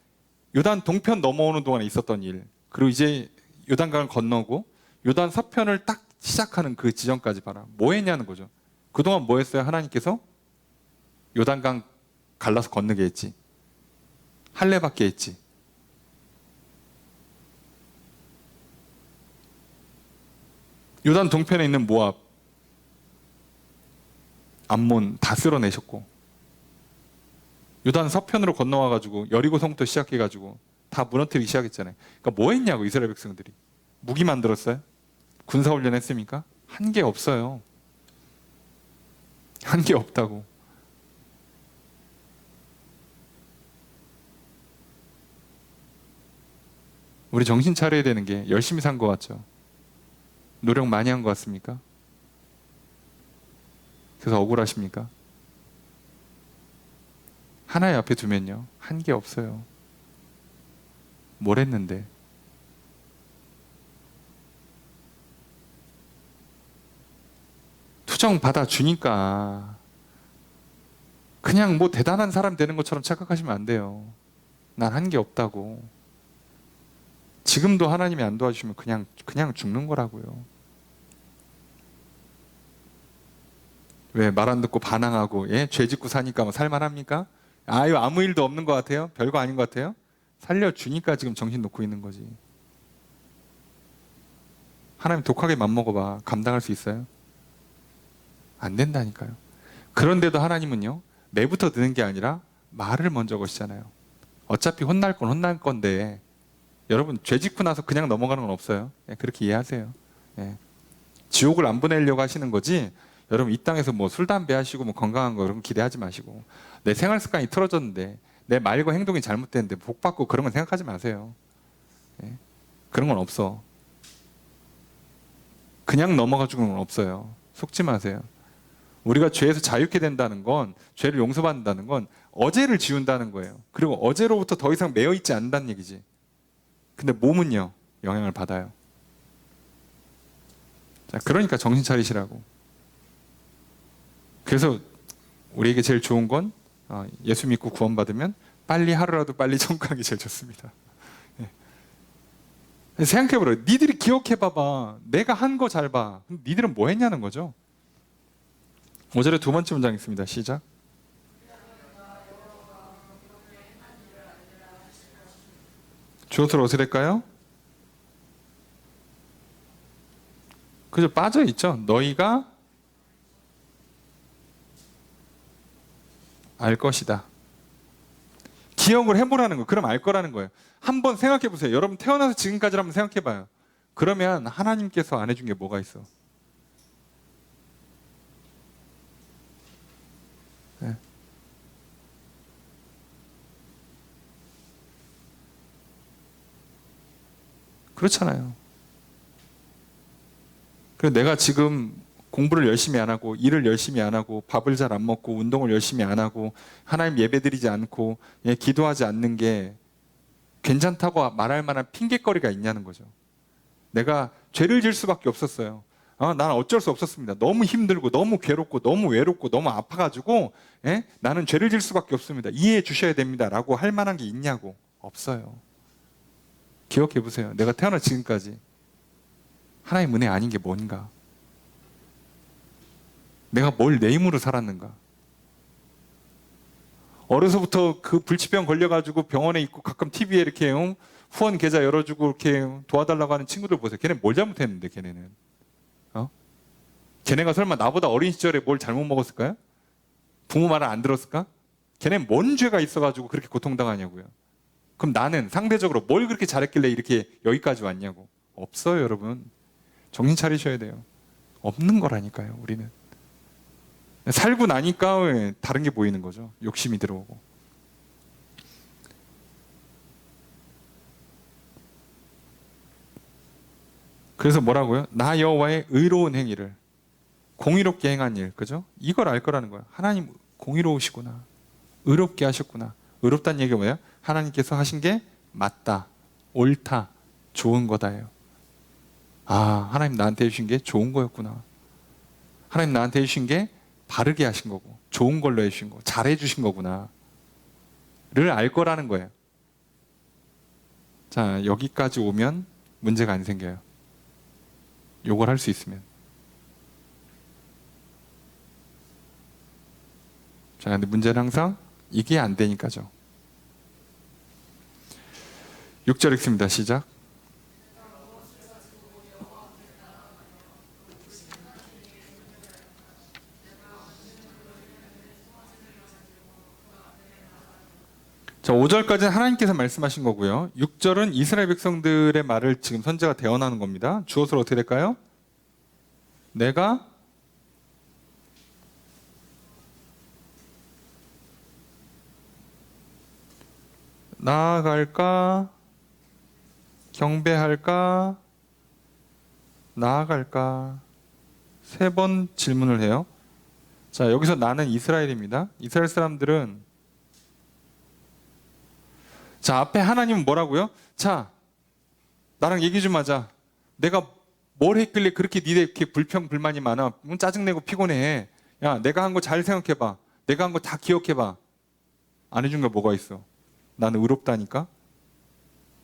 A: 요단 동편 넘어오는 동안에 있었던 일, 그리고 이제 요단강을 건너고 요단 서편을 딱 시작하는 그 지점까지 봐라. 뭐 했냐는 거죠. 그동안 뭐 했어요? 하나님께서 요단강 갈라서 건너게 했지. 할례 받게 했지. 요단 동편에 있는 모압, 암몬 다 쓸어내셨고, 요단 서편으로 건너와가지고 여리고성부터 시작해가지고 다 무너뜨리기 시작했잖아요. 그러니까 뭐 했냐고, 이스라엘 백성들이. 무기 만들었어요? 군사훈련 했습니까? 한 게 없어요. 한 게 없다고. 우리 정신 차려야 되는 게, 열심히 산 것 같죠? 노력 많이 한 것 같습니까? 그래서 억울하십니까? 하나의 앞에 두면요, 한 게 없어요. 뭘 했는데. 투정 받아주니까 그냥 뭐 대단한 사람 되는 것처럼 착각하시면 안 돼요. 난 한 게 없다고. 지금도 하나님이 안 도와주시면 그냥 죽는 거라고요. 왜 말 안 듣고 반항하고, 예? 죄 짓고 사니까 뭐 살만합니까? 아유, 아무 일도 없는 것 같아요? 별거 아닌 것 같아요? 살려주니까 지금 정신 놓고 있는 거지. 하나님 독하게 맘먹어봐. 감당할 수 있어요? 안 된다니까요. 그런데도 하나님은요, 내부터 드는 게 아니라 말을 먼저 거시잖아요. 어차피 혼날 건 혼날 건데, 여러분 죄 짓고 나서 그냥 넘어가는 건 없어요. 예, 그렇게 이해하세요. 예. 지옥을 안 보내려고 하시는 거지, 여러분 이 땅에서 뭐 술, 담배 하시고 뭐 건강한 거 그런 거 기대하지 마시고, 내 생활 습관이 틀어졌는데, 내 말과 행동이 잘못됐는데 복 받고 그런 건 생각하지 마세요. 예. 그런 건 없어. 그냥 넘어가 주는 건 없어요. 속지 마세요. 우리가 죄에서 자유케 된다는 건, 죄를 용서받는다는 건 어제를 지운다는 거예요. 그리고 어제로부터 더 이상 매여 있지 않는다는 얘기지. 근데 몸은요, 영향을 받아요. 자, 그러니까 정신 차리시라고. 그래서 우리에게 제일 좋은 건, 예수 믿고 구원받으면 빨리 하루라도 빨리 천국 가기 제일 좋습니다. 예. 생각해보라. 니들이 기억해봐봐. 내가 한 거 잘 봐. 니들은 뭐 했냐는 거죠. 5절의 두 번째 문장 있습니다. 시작. 주어를 어떻게 될까요? 그저 빠져 있죠. 너희가 알 것이다. 기억을 해보라는 거예요. 그럼 알 거라는 거예요. 한번 생각해 보세요. 여러분 태어나서 지금까지 한번 생각해 봐요. 그러면 하나님께서 안 해준 게 뭐가 있어? 네. 그렇잖아요. 그래서 내가 지금 공부를 열심히 안 하고, 일을 열심히 안 하고, 밥을 잘 안 먹고, 운동을 열심히 안 하고, 하나님 예배드리지 않고, 예, 기도하지 않는 게 괜찮다고 말할 만한 핑계거리가 있냐는 거죠. 내가 죄를 질 수밖에 없었어요. 나는 어쩔 수 없었습니다. 너무 힘들고, 너무 괴롭고, 너무 외롭고, 너무 아파가지고, 예? 나는 죄를 질 수밖에 없습니다. 이해해 주셔야 됩니다. 라고 할 만한 게 있냐고. 없어요. 기억해 보세요. 내가 태어나 지금까지 하나님 은혜 아닌 게 뭔가? 내가 뭘 내 힘으로 살았는가? 어려서부터 그 불치병 걸려가지고 병원에 있고, 가끔 TV에 이렇게 후원 계좌 열어주고 이렇게 도와달라고 하는 친구들 보세요. 걔네 뭘 잘못했는데, 걔네는. 걔네가 설마 나보다 어린 시절에 뭘 잘못 먹었을까요? 부모 말을 안 들었을까? 걔네는 뭔 죄가 있어가지고 그렇게 고통당하냐고요. 그럼 나는 상대적으로 뭘 그렇게 잘했길래 이렇게 여기까지 왔냐고. 없어요, 여러분. 정신 차리셔야 돼요. 없는 거라니까요, 우리는. 살고 나니까 다른 게 보이는 거죠. 욕심이 들어오고. 그래서 뭐라고요? 나 여호와의 의로운 행위를, 공의롭게 행한 일, 그죠? 이걸 알 거라는 거예요. 하나님 공의로우시구나. 의롭게 하셨구나. 의롭다는 얘기가 뭐예요? 하나님께서 하신 게 맞다, 옳다, 좋은 거다예요. 하나님 나한테 해주신 게 좋은 거였구나. 하나님 나한테 해주신 게 바르게 하신 거고, 좋은 걸로 해주신 거, 잘해 주신 거구나 를 알 거라는 거예요. 자, 여기까지 오면 문제가 안 생겨요. 요걸 할 수 있으면. 자, 근데 문제는 항상 이게 안 되니까죠. 6절 읽습니다. 시작. 자, 5절까지는 하나님께서 말씀하신 거고요. 6절은 이스라엘 백성들의 말을 지금 선지자가 대언하는 겁니다. 주어서로 어떻게 될까요? 내가 나아갈까? 경배할까? 나아갈까? 3번 질문을 해요. 자, 여기서 나는 이스라엘입니다. 이스라엘 사람들은 자, 앞에 하나님은 뭐라고요? 자, 나랑 얘기 좀 하자. 내가 뭘 했길래 그렇게 니네 이렇게 불평불만이 많아? 짜증내고 피곤해. 야, 내가 한 거 잘 생각해봐. 내가 한 거 다 기억해봐. 안 해준 거 뭐가 있어? 나는 의롭다니까?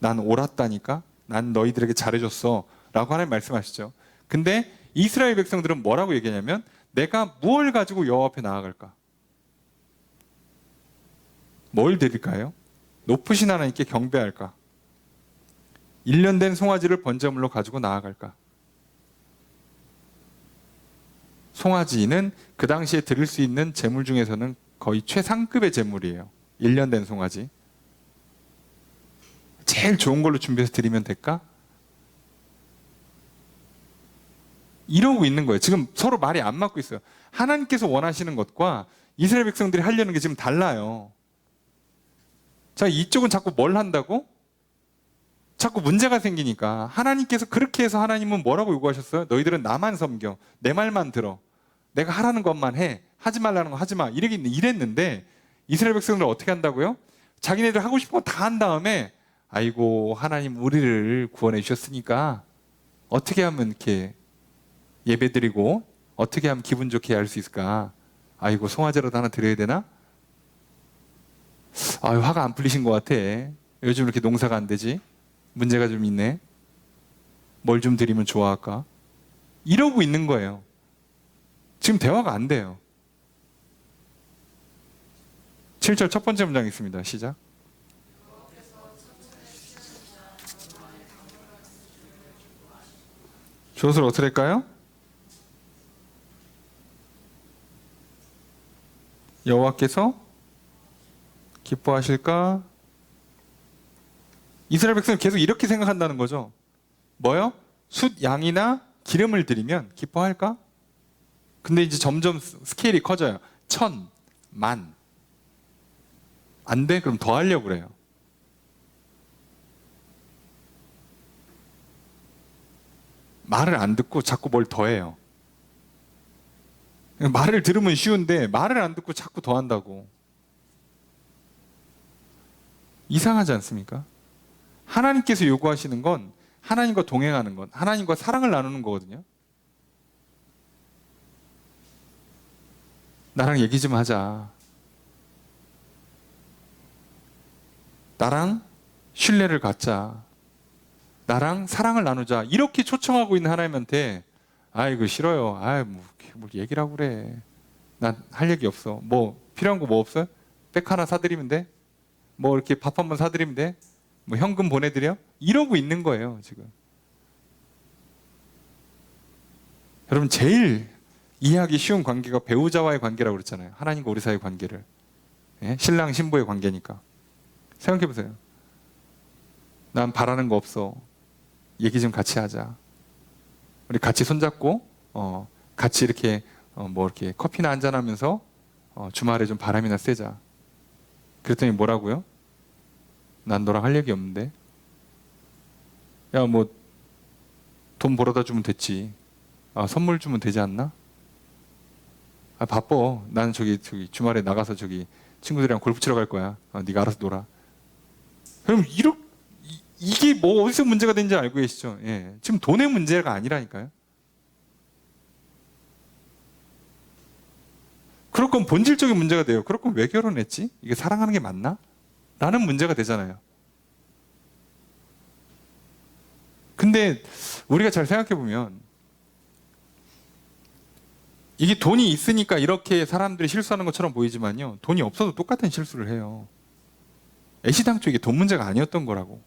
A: 난 옳았다니까? 난 너희들에게 잘해줬어. 라고 하나님 말씀하시죠. 근데 이스라엘 백성들은 뭐라고 얘기하냐면 내가 무엇을 가지고 여호와 앞에 나아갈까? 뭘 드릴까요? 높으신 하나님께 경배할까? 1년 된 송아지를 번제물로 가지고 나아갈까? 송아지는 그 당시에 드릴 수 있는 제물 중에서는 거의 최상급의 제물이에요. 1년 된 송아지. 제일 좋은 걸로 준비해서 드리면 될까? 이러고 있는 거예요. 지금 서로 말이 안 맞고 있어요. 하나님께서 원하시는 것과 이스라엘 백성들이 하려는 게 지금 달라요. 자, 이쪽은 자꾸 뭘 한다고? 자꾸 문제가 생기니까 하나님께서 그렇게 해서 하나님은 뭐라고 요구하셨어요? 너희들은 나만 섬겨. 내 말만 들어. 내가 하라는 것만 해. 하지 말라는 거 하지 마. 이랬는데 이스라엘 백성들은 어떻게 한다고요? 자기네들 하고 싶은 거 다 한 다음에 아이고 하나님 우리를 구원해 주셨으니까 어떻게 하면 이렇게 예배드리고 어떻게 하면 기분 좋게 할 수 있을까? 아이고 송아지라도 하나 드려야 되나? 아유 화가 안 풀리신 것 같아. 요즘 이렇게 농사가 안 되지? 문제가 좀 있네. 뭘 좀 드리면 좋아할까? 이러고 있는 거예요. 지금 대화가 안 돼요. 7절 첫 번째 문장 있습니다. 시작. 주어를 어떻게 할까요? 여호와께서 기뻐하실까? 이스라엘 백성은 계속 이렇게 생각한다는 거죠. 뭐요? 숫 양이나 기름을 드리면 기뻐할까? 근데 이제 점점 스케일이 커져요. 1,000, 10,000. 안 돼? 그럼 더 하려고 그래요. 말을 안 듣고 자꾸 뭘 더해요. 말을 들으면 쉬운데 말을 안 듣고 자꾸 더 한다고. 이상하지 않습니까? 하나님께서 요구하시는 건 하나님과 동행하는 것, 하나님과 사랑을 나누는 거거든요. 나랑 얘기 좀 하자. 나랑 신뢰를 갖자. 나랑 사랑을 나누자. 이렇게 초청하고 있는 하나님한테 아이고 싫어요. 뭐 얘기를 하고 그래. 난 할 얘기 없어. 뭐 필요한 거 뭐 없어요? 백 하나 사드리면 돼? 뭐 이렇게 밥 한 번 사드리면 돼? 뭐 현금 보내드려? 이러고 있는 거예요 지금. 여러분 제일 이해하기 쉬운 관계가 배우자와의 관계라고 그랬잖아요. 하나님과 우리 사이의 관계를. 예? 신랑 신부의 관계니까. 생각해 보세요. 난 바라는 거 없어. 얘기 좀 같이 하자. 우리 같이 손잡고 같이 이렇게 뭐 이렇게 커피나 한잔 하면서 주말에 좀 바람이나 쐬자. 그랬더니 뭐라고요? 난 너랑 할 얘기 없는데. 야, 뭐 돈 벌어다 주면 됐지. 선물 주면 되지 않나? 바빠. 나는 저기 주말에 나가서 저기 친구들이랑 골프 치러 갈 거야. 네가 알아서 놀아. 그럼 이게 뭐 어디서 문제가 된지 알고 계시죠? 예. 지금 돈의 문제가 아니라니까요. 그럴 거면 본질적인 문제가 돼요. 그럴 거면 왜 결혼했지? 이게 사랑하는 게 맞나? 라는 문제가 되잖아요. 근데 우리가 잘 생각해 보면 이게 돈이 있으니까 이렇게 사람들이 실수하는 것처럼 보이지만요. 돈이 없어도 똑같은 실수를 해요. 애시당초 이게 돈 문제가 아니었던 거라고.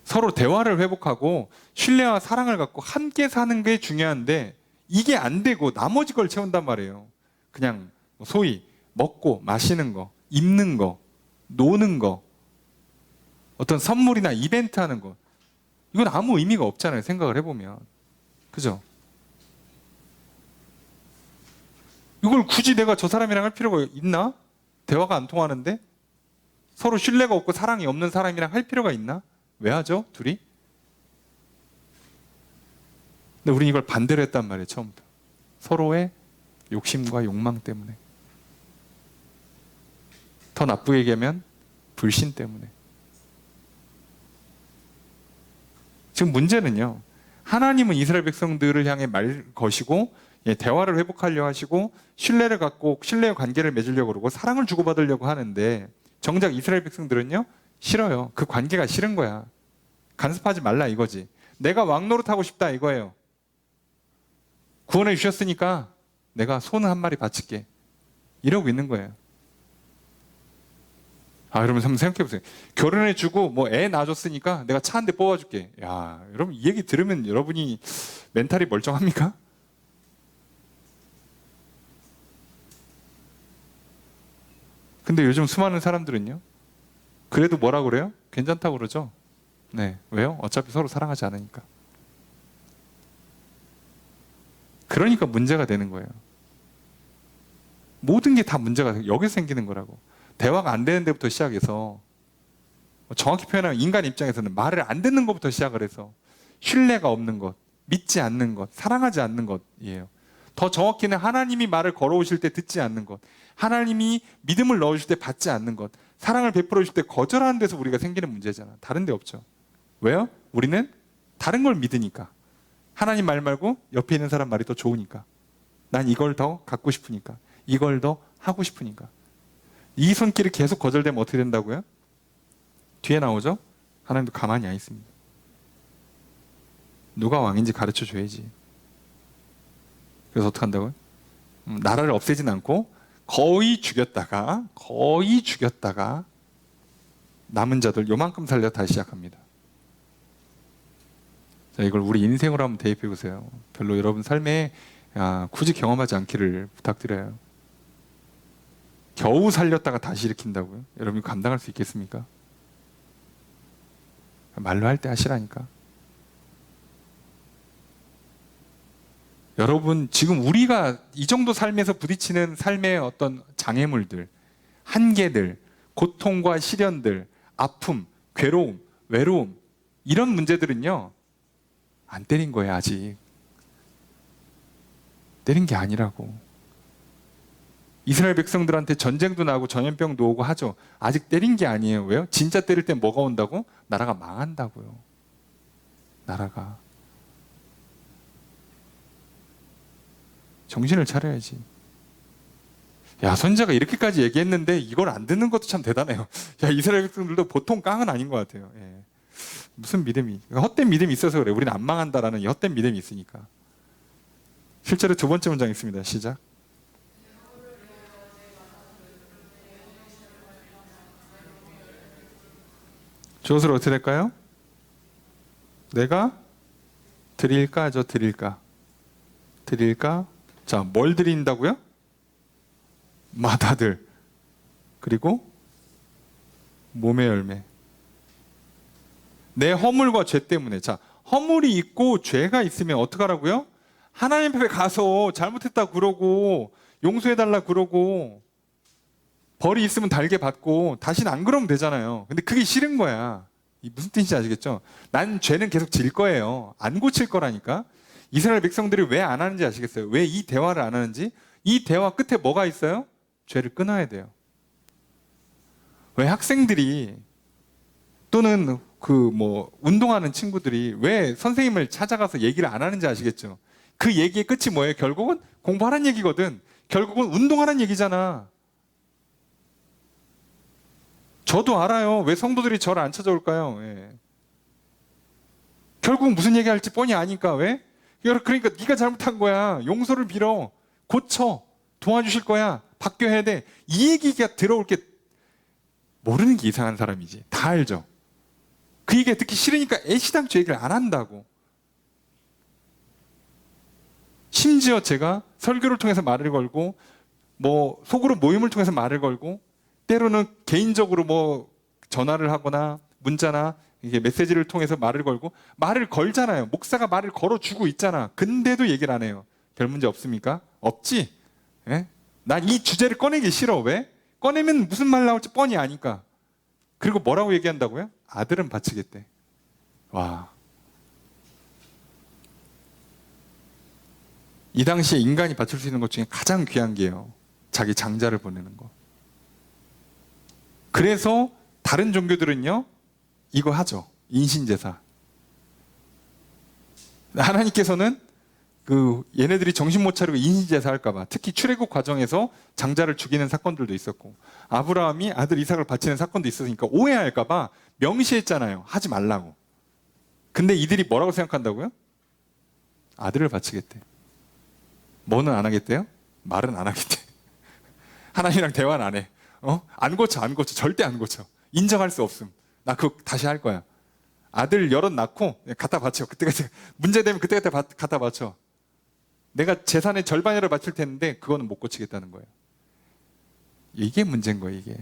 A: 서로 대화를 회복하고 신뢰와 사랑을 갖고 함께 사는 게 중요한데 이게 안 되고 나머지 걸 채운단 말이에요. 그냥 소위 먹고 마시는 거 입는 거, 노는 거, 어떤 선물이나 이벤트 하는 거, 이건 아무 의미가 없잖아요. 생각을 해보면. 그죠? 이걸 굳이 내가 저 사람이랑 할 필요가 있나? 대화가 안 통하는데? 서로 신뢰가 없고 사랑이 없는 사람이랑 할 필요가 있나? 왜 하죠? 둘이? 근데 우린 이걸 반대로 했단 말이에요. 처음부터. 서로의 욕심과 욕망 때문에. 더 나쁘게 얘기하면 불신 때문에. 지금 문제는요, 하나님은 이스라엘 백성들을 향해 말 거시고 대화를 회복하려 하시고 신뢰를 갖고 신뢰의 관계를 맺으려고 그러고 사랑을 주고받으려고 하는데 정작 이스라엘 백성들은요 싫어요. 그 관계가 싫은 거야. 간섭하지 말라 이거지. 내가 왕 노릇하고 싶다 이거예요. 구원해 주셨으니까 내가 손 한 마리 바칠게 이러고 있는 거예요. 여러분 한번 생각해 보세요. 결혼해 주고 뭐 애 낳아줬으니까 내가 차 한 대 뽑아줄게. 야, 여러분 이 얘기 들으면 여러분이 멘탈이 멀쩡합니까? 근데 요즘 수많은 사람들은요, 그래도 뭐라 그래요? 괜찮다고 그러죠? 네. 왜요? 어차피 서로 사랑하지 않으니까. 그러니까 문제가 되는 거예요. 모든 게 다 문제가 여기서 생기는 거라고. 대화가 안 되는 데부터 시작해서, 정확히 표현하면 인간 입장에서는 말을 안 듣는 것부터 시작을 해서 신뢰가 없는 것, 믿지 않는 것, 사랑하지 않는 것이에요. 더 정확히는 하나님이 말을 걸어오실 때 듣지 않는 것, 하나님이 믿음을 넣어주실 때 받지 않는 것, 사랑을 베풀어 주실 때 거절하는 데서 우리가 생기는 문제잖아. 다른 데 없죠. 왜요? 우리는 다른 걸 믿으니까. 하나님 말 말고 옆에 있는 사람 말이 더 좋으니까. 난 이걸 더 갖고 싶으니까. 이걸 더 하고 싶으니까. 이 손길이 계속 거절되면 어떻게 된다고요? 뒤에 나오죠? 하나님도 가만히 안 있습니다. 누가 왕인지 가르쳐 줘야지. 그래서 어떻게 한다고요? 나라를 없애진 않고 거의 죽였다가 남은 자들 요만큼 살려 다시 시작합니다. 자, 이걸 우리 인생으로 한번 대입해 보세요. 별로 여러분 삶에 굳이 경험하지 않기를 부탁드려요. 겨우 살렸다가 다시 일으킨다고요? 여러분이 감당할 수 있겠습니까? 말로 할 때 하시라니까. 여러분 지금 우리가 이 정도 삶에서 부딪히는 삶의 어떤 장애물들, 한계들, 고통과 시련들, 아픔, 괴로움, 외로움 이런 문제들은요 안 때린 거예요. 아직 때린 게 아니라고. 이스라엘 백성들한테 전쟁도 나고 전염병도 오고 하죠. 아직 때린 게 아니에요. 왜요? 진짜 때릴 땐 뭐가 온다고? 나라가 망한다고요. 나라가. 정신을 차려야지. 야, 선지자가 이렇게까지 얘기했는데 이걸 안 듣는 것도 참 대단해요. 야, 이스라엘 백성들도 보통 깡은 아닌 것 같아요. 예. 무슨 믿음이? 헛된 믿음이 있어서 그래. 우리는 안 망한다라는 이 헛된 믿음이 있으니까. 실제로 두 번째 문장 있습니다. 시작. 주어를 어떻게 될까요? 내가 드릴까? 드릴까? 자, 뭘 드린다고요? 맏아들. 그리고 몸의 열매. 내 허물과 죄 때문에. 자, 허물이 있고 죄가 있으면 어떡하라고요? 하나님 앞에 가서 잘못했다 그러고 용서해달라 그러고 벌이 있으면 달게 받고 다시는 안 그러면 되잖아요. 근데 그게 싫은 거야. 무슨 뜻인지 아시겠죠? 난 죄는 계속 질 거예요. 안 고칠 거라니까. 이스라엘 백성들이 왜 안 하는지 아시겠어요? 왜 이 대화를 안 하는지? 이 대화 끝에 뭐가 있어요? 죄를 끊어야 돼요. 왜 학생들이 또는 운동하는 친구들이 왜 선생님을 찾아가서 얘기를 안 하는지 아시겠죠? 그 얘기의 끝이 뭐예요? 결국은 공부하라는 얘기거든. 결국은 운동하라는 얘기잖아. 저도 알아요. 왜 성도들이 저를 안 찾아올까요? 예. 결국 무슨 얘기할지 뻔히 아니까. 왜? 그러니까 네가 잘못한 거야. 용서를 빌어. 고쳐. 도와주실 거야. 바뀌어야 돼. 이 얘기가 들어올 게 모르는 게 이상한 사람이지. 다 알죠. 그 얘기가 듣기 싫으니까 애시당초 얘기를 안 한다고. 심지어 제가 설교를 통해서 말을 걸고 속으로 모임을 통해서 말을 걸고 때로는 개인적으로 뭐 전화를 하거나 문자나 이게 메시지를 통해서 말을 걸고 말을 걸잖아요. 목사가 말을 걸어주고 있잖아. 근데도 얘기를 안 해요. 별 문제 없습니까? 없지? 예? 난 이 주제를 꺼내기 싫어. 왜? 꺼내면 무슨 말 나올지 뻔히 아니까. 그리고 뭐라고 얘기한다고요? 아들은 바치겠대. 와. 이 당시에 인간이 바칠 수 있는 것 중에 가장 귀한 게요. 자기 장자를 보내는 거. 그래서 다른 종교들은요, 이거 하죠. 인신제사. 하나님께서는 얘네들이 정신 못 차리고 인신제사 할까봐, 특히 출애굽 과정에서 장자를 죽이는 사건들도 있었고, 아브라함이 아들 이삭을 바치는 사건도 있었으니까 오해할까봐 명시했잖아요. 하지 말라고. 근데 이들이 뭐라고 생각한다고요? 아들을 바치겠대. 뭐는 안 하겠대요? 말은 안 하겠대. 하나님이랑 대화는 안 해. 안 고쳐, 안 고쳐. 절대 안 고쳐. 인정할 수 없음. 나 그거 다시 할 거야. 아들 여럿 낳고 갖다 바쳐. 그때 문제되면 그때 갖다 바쳐. 내가 재산의 절반이라도 바칠 텐데 그거는 못 고치겠다는 거예요. 이게 문제인 거예요, 이게.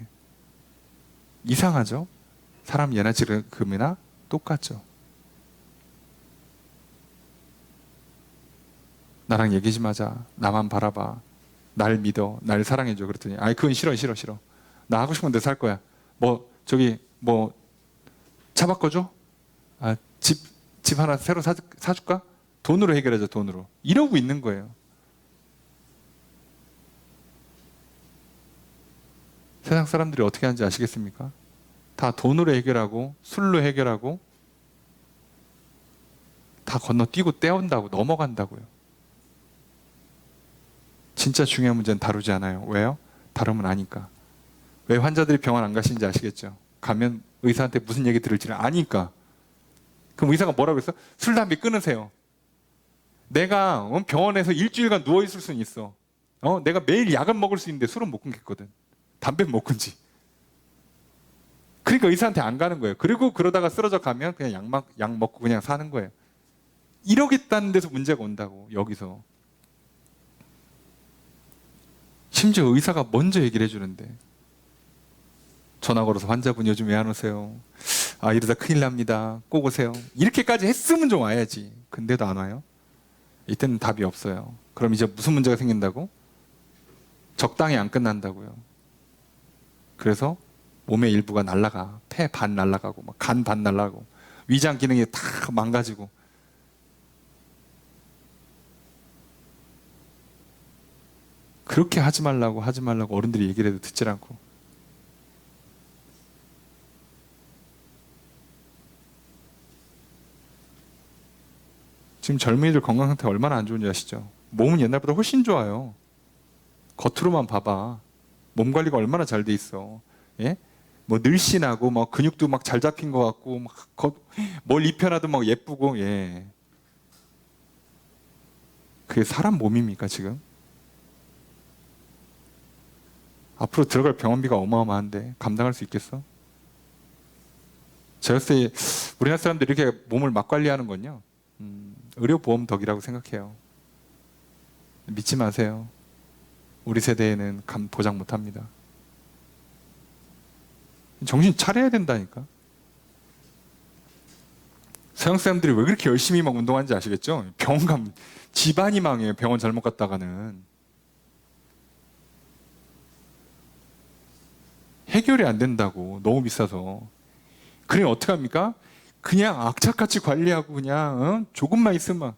A: 이상하죠? 사람 예나 지금이나 똑같죠. 나랑 얘기 좀 하자. 나만 바라봐. 날 믿어. 날 사랑해줘. 그랬더니 아이 그건 싫어. 나 하고 싶은 데서 할 거야. 차 바꿔줘? 집 하나 새로 사줄까? 돈으로 해결하자. 돈으로. 이러고 있는 거예요. 세상 사람들이 어떻게 하는지 아시겠습니까? 다 돈으로 해결하고 술로 해결하고 다 건너뛰고 떼온다고 넘어간다고요. 진짜 중요한 문제는 다루지 않아요. 왜요? 다루면 아니까. 왜 환자들이 병원 안 가시는지 아시겠죠? 가면 의사한테 무슨 얘기 들을지를 아니까. 그럼 의사가 뭐라고 했어? 술, 담배 끊으세요. 내가 병원에서 일주일간 누워있을 수는 있어. 내가 매일 약은 먹을 수 있는데 술은 못 끊겠거든. 담배는 못 끊지. 그러니까 의사한테 안 가는 거예요. 그리고 그러다가 쓰러져 가면 그냥 약 먹고 그냥 사는 거예요. 이러겠다는 데서 문제가 온다고, 여기서. 심지어 의사가 먼저 얘기를 해주는데, 전화 걸어서 환자분 요즘 왜 안 오세요? 이러다 큰일 납니다. 꼭 오세요. 이렇게까지 했으면 좀 와야지. 근데도 안 와요. 이때는 답이 없어요. 그럼 이제 무슨 문제가 생긴다고? 적당히 안 끝난다고요. 그래서 몸의 일부가 날아가. 폐 반 날아가고 간 반 날아가고 위장 기능이 다 망가지고. 그렇게 하지 말라고 어른들이 얘기를 해도 듣질 않고. 지금 젊은이들 건강 상태가 얼마나 안 좋은지 아시죠? 몸은 옛날보다 훨씬 좋아요. 겉으로만 봐봐. 몸 관리가 얼마나 잘 돼 있어. 예? 늘씬하고 근육도 잘 잡힌 것 같고 뭘 입혀놔도 예쁘고. 예. 그게 사람 몸입니까 지금? 앞으로 들어갈 병원비가 어마어마한데 감당할 수 있겠어? 제가 봤을 때 우리나라 사람들이 이렇게 몸을 막 관리하는 건요, 의료보험 덕이라고 생각해요. 믿지 마세요. 우리 세대에는 보장 못합니다. 정신 차려야 된다니까. 서양 사람들이 왜 그렇게 열심히 운동하는지 아시겠죠? 병원 가면 집안이 망해요. 병원 잘못 갔다가는. 해결이 안 된다고. 너무 비싸서. 그래 어떻게 합니까? 그냥 악착같이 관리하고 그냥 조금만 있으면.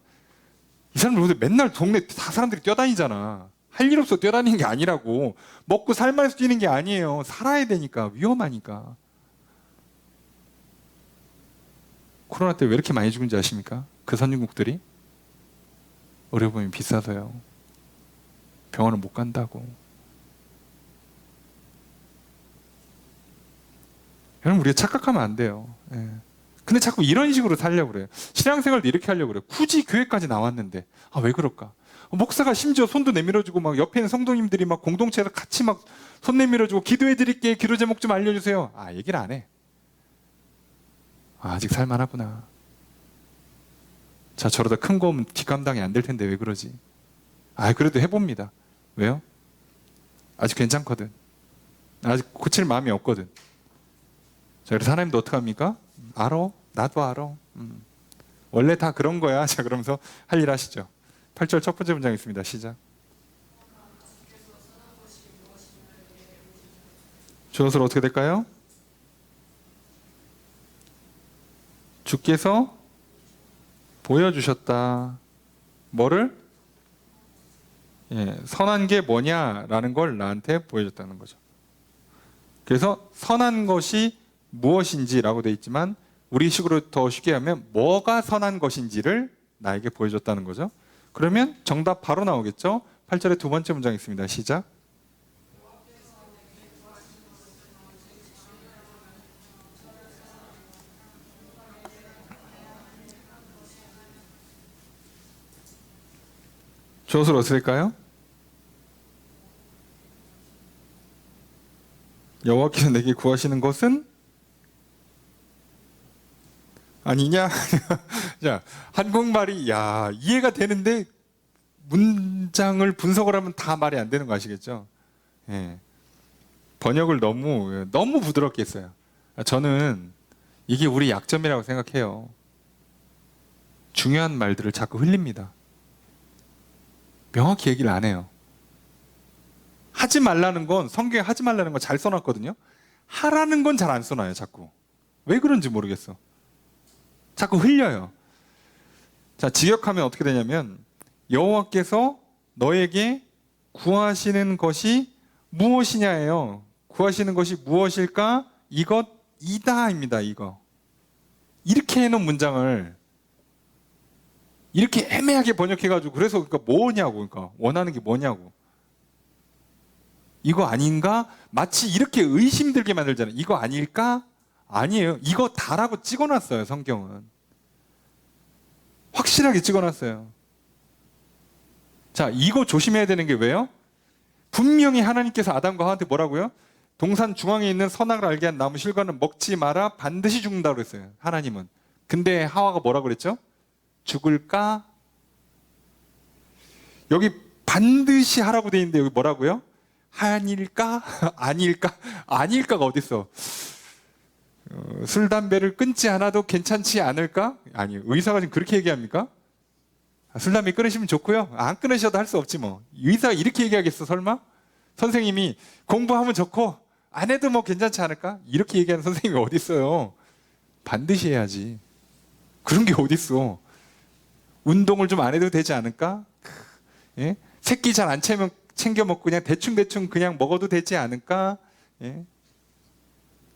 A: 이 사람들 맨날 동네 다 사람들이 뛰어다니잖아. 할 일 없어 뛰어다니는 게 아니라고. 먹고 살만해서 뛰는 게 아니에요. 살아야 되니까. 위험하니까. 코로나 때 왜 이렇게 많이 죽은지 아십니까? 그 선진국들이 의료보험이 비싸서요. 병원을 못 간다고. 여러분 우리가 착각하면 안 돼요. 예. 근데 자꾸 이런 식으로 살려고 그래요. 신앙생활도 이렇게 하려고 그래요. 굳이 교회까지 나왔는데 왜 그럴까? 목사가 심지어 손도 내밀어주고 옆에 있는 성도님들이 공동체에서 같이 손 내밀어주고 기도해드릴게, 기도 제목 좀 알려주세요. 얘기를 안 해. 아직 살만하구나. 자, 저러다 큰 거 오면 뒷감당이 안 될 텐데 왜 그러지? 그래도 해봅니다. 왜요? 아직 괜찮거든. 아직 고칠 마음이 없거든. 자, 그래서 하나님도 어떡합니까? 알아. 나도 알아. 원래 다 그런 거야. 자, 그러면서 할 일 하시죠. 8절 첫 번째 문장 있습니다. 시작. 주어서 어떻게 될까요? 주께서 보여주셨다. 뭐를? 예, 선한 게 뭐냐라는 걸 나한테 보여줬다는 거죠. 그래서 선한 것이 무엇인지라고 되어 있지만 우리식으로 더 쉽게 하면 뭐가 선한 것인지를 나에게 보여줬다는 거죠. 그러면 정답 바로 나오겠죠. 8절의 두 번째 문장 있습니다. 시작. 주어를 어떻게 될까요? 여호와께서 내게 구하시는 것은 아니냐? 자, 한국말이 이해가 되는데 문장을 분석을 하면 다 말이 안 되는 거 아시겠죠? 예. 번역을 너무 부드럽게 했어요. 저는 이게 우리 약점이라고 생각해요. 중요한 말들을 자꾸 흘립니다. 명확히 얘기를 안 해요. 하지 말라는 건, 성경에 하지 말라는 건 잘 써놨거든요. 하라는 건 잘 안 써놔요, 자꾸. 왜 그런지 모르겠어. 자꾸 흘려요. 자, 직역하면 어떻게 되냐면 여호와께서 너에게 구하시는 것이 무엇이냐예요. 구하시는 것이 무엇일까? 이것이다입니다. 이거. 이렇게 해놓은 문장을 이렇게 애매하게 번역해가지고 그래서 그러니까 뭐냐고, 그러니까 원하는 게 뭐냐고. 이거 아닌가? 마치 이렇게 의심 들게 만들잖아요. 이거 아닐까? 아니에요. 이거 다라고 찍어놨어요. 성경은. 확실하게 찍어놨어요. 자, 이거 조심해야 되는 게 왜요? 분명히 하나님께서 아담과 하와한테 뭐라고요? 동산 중앙에 있는 선악을 알게 한 나무 실과는 먹지 마라. 반드시 죽는다고 그랬어요. 하나님은. 근데 하와가 뭐라고 그랬죠? 죽을까? 여기 반드시 하라고 돼 있는데 여기 뭐라고요? 아닐까? 아닐까? 아닐까가 어딨어? 술, 담배를 끊지 않아도 괜찮지 않을까? 아니, 의사가 지금 그렇게 얘기합니까? 술, 담배 끊으시면 좋고요. 안 끊으셔도 할 수 없지 뭐. 의사가 이렇게 얘기하겠어, 설마? 선생님이 공부하면 좋고 안 해도 뭐 괜찮지 않을까? 이렇게 얘기하는 선생님이 어디 있어요? 반드시 해야지. 그런 게 어디 있어? 운동을 좀 안 해도 되지 않을까? 예? 새끼 잘 안 챙겨 먹고 그냥 대충 그냥 먹어도 되지 않을까? 예?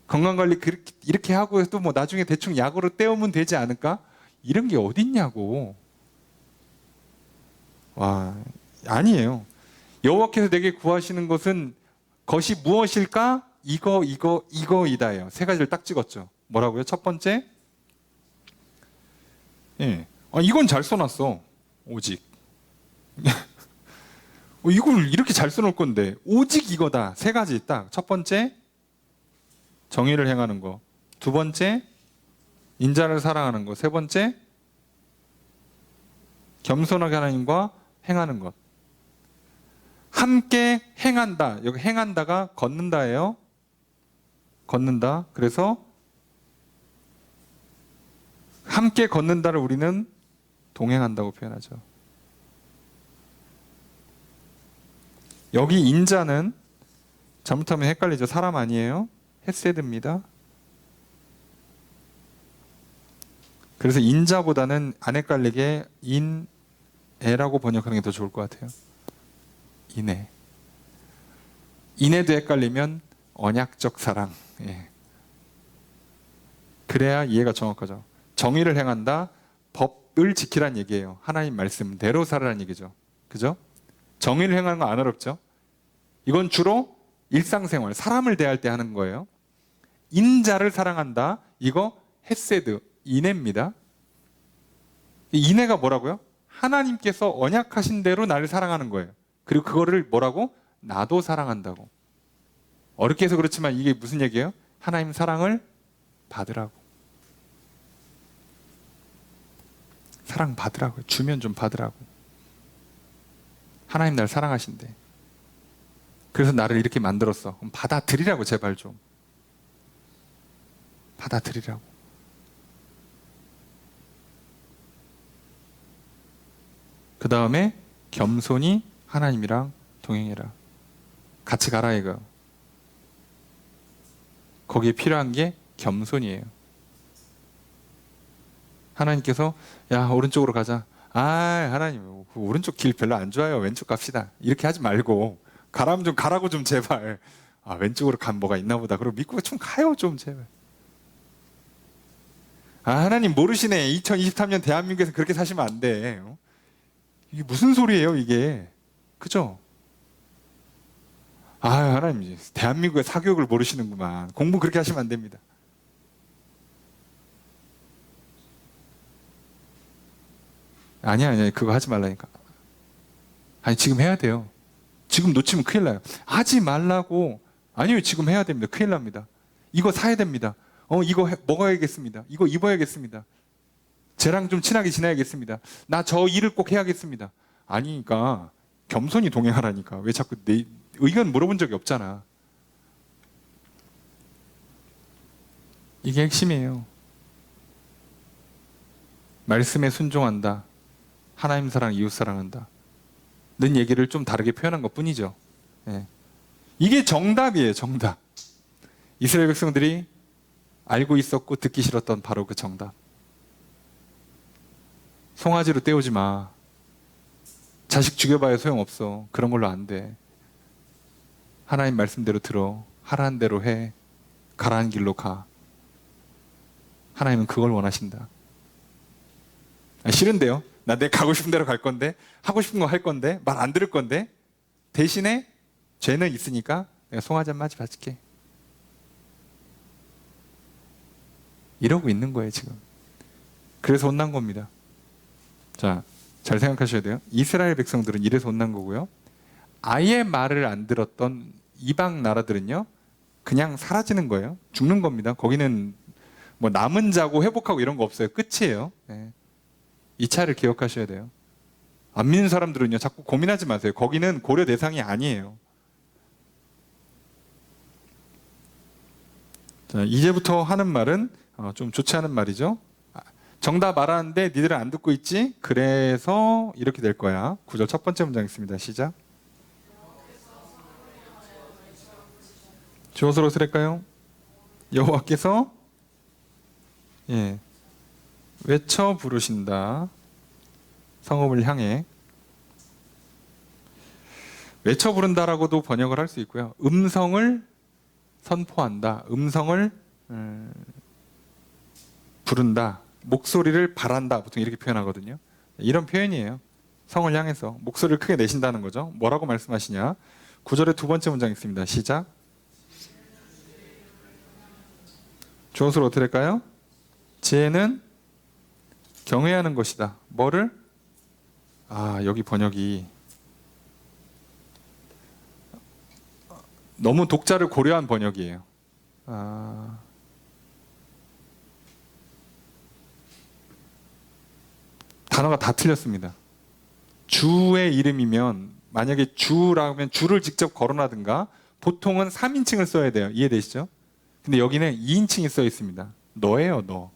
A: 건강관리 이렇게 하고 또 뭐 나중에 대충 약으로 때우면 되지 않을까? 이런 게 어딨냐고. 와, 아니에요. 여호와께서 내게 구하시는 것은 것이 무엇일까? 이거이다예요. 세 가지를 딱 찍었죠. 뭐라고요? 첫 번째, 예, 이건 잘 써놨어. 오직. 이걸 이렇게 잘 써놓을 건데 오직 이거다. 세 가지 딱. 첫 번째, 정의를 행하는 거. 두 번째, 인자를 사랑하는 거. 세 번째, 겸손하게 하나님과 행하는 것. 함께 행한다. 여기 행한다가 걷는다예요. 걷는다. 그래서 함께 걷는다를 우리는 동행한다고 표현하죠. 여기 인자는 잘못하면 헷갈리죠. 사람 아니에요. 헤세드입니다. 그래서 인자보다는 안 헷갈리게 인애라고 번역하는 게 더 좋을 것 같아요. 인애. 인애도 헷갈리면 언약적 사랑. 예. 그래야 이해가 정확하죠. 정의를 행한다. 법을 지키란 얘기예요. 하나님 말씀대로 살아라는 얘기죠. 그죠? 정의를 행하는 거 안 어렵죠? 이건 주로 일상생활, 사람을 대할 때 하는 거예요. 인자를 사랑한다. 이거 헤세드, 인애입니다. 인애가 뭐라고요? 하나님께서 언약하신 대로 나를 사랑하는 거예요. 그리고 그거를 뭐라고? 나도 사랑한다고. 어렵게 해서 그렇지만 이게 무슨 얘기예요? 하나님 사랑을 받으라고. 사랑 받으라고. 주면 좀 받으라고. 하나님 날 사랑하신대. 그래서 나를 이렇게 만들었어. 그럼 받아들이라고, 제발 좀. 받아들이라고. 그 다음에 겸손히 하나님이랑 동행해라. 같이 가라 이거. 거기에 필요한 게 겸손이에요. 하나님께서 야 오른쪽으로 가자. 아 하나님 그 오른쪽 길 별로 안 좋아요. 왼쪽 갑시다. 이렇게 하지 말고 가라면 좀 가라고 좀 제발. 아 왼쪽으로 간 뭐가 있나 보다. 그리고 믿고 좀 가요 좀 제발. 아 하나님 모르시네. 2023년 대한민국에서 그렇게 사시면 안 돼. 이게 무슨 소리예요 이게. 그죠? 아 하나님 대한민국의 사교육을 모르시는구만. 공부 그렇게 하시면 안 됩니다. 아니야 그거 하지 말라니까. 아니 지금 해야 돼요. 지금 놓치면 큰일 나요. 하지 말라고. 아니요 지금 해야 됩니다. 큰일 납니다. 이거 사야 됩니다. 이거 먹어야겠습니다. 이거 입어야겠습니다. 쟤랑 좀 친하게 지내야겠습니다. 나 저 일을 꼭 해야겠습니다. 아니니까 겸손히 동행하라니까. 왜 자꾸 내 의견 물어본 적이 없잖아. 이게 핵심이에요. 말씀에 순종한다. 하나님 사랑, 이웃 사랑한다. 는 얘기를 좀 다르게 표현한 것 뿐이죠. 예. 이게 정답이에요, 정답. 이스라엘 백성들이 알고 있었고 듣기 싫었던 바로 그 정답. 송아지로 때우지 마. 자식 죽여봐야 소용없어. 그런 걸로 안 돼. 하나님 말씀대로 들어. 하라는 대로 해. 가라는 길로 가. 하나님은 그걸 원하신다. 싫은데요? 나 내 가고 싶은 대로 갈 건데, 하고 싶은 거 할 건데, 말 안 들을 건데, 대신에 죄는 있으니까 내가 송아지 한 마리 바칠게. 이러고 있는 거예요, 지금. 그래서 혼난 겁니다. 자, 잘 생각하셔야 돼요. 이스라엘 백성들은 이래서 혼난 거고요. 아예 말을 안 들었던 이방 나라들은요, 그냥 사라지는 거예요. 죽는 겁니다. 거기는 뭐 남은 자고 회복하고 이런 거 없어요. 끝이에요. 네. 이 차이를 기억하셔야 돼요. 안 믿는 사람들은요, 자꾸 고민하지 마세요. 거기는 고려 대상이 아니에요. 자, 이제부터 하는 말은 좀 좋지 않은 말이죠. 정답 말하는데 니들은 안 듣고 있지? 그래서 이렇게 될 거야. 9절 첫 번째 문장 있습니다. 시작. 주어서로 쓸까요? 여호와께서 외쳐 부르신다. 성읍을 향해. 외쳐 부른다라고도 번역을 할 수 있고요. 음성을 선포한다. 음성을 부른다. 목소리를 바란다. 보통 이렇게 표현하거든요. 이런 표현이에요. 성을 향해서 목소리를 크게 내신다는 거죠. 뭐라고 말씀하시냐? 9절의 두 번째 문장 있습니다. 시작. 주어서로 어떻게 될까요? 지혜는 경외하는 것이다. 뭐를? 여기 번역이 너무 독자를 고려한 번역이에요. 단어가 다 틀렸습니다. 주의 이름이면 만약에 주라면 주를 직접 거론하든가 보통은 3인칭을 써야 돼요. 이해되시죠? 근데 여기는 2인칭이 써 있습니다. 너예요, 너.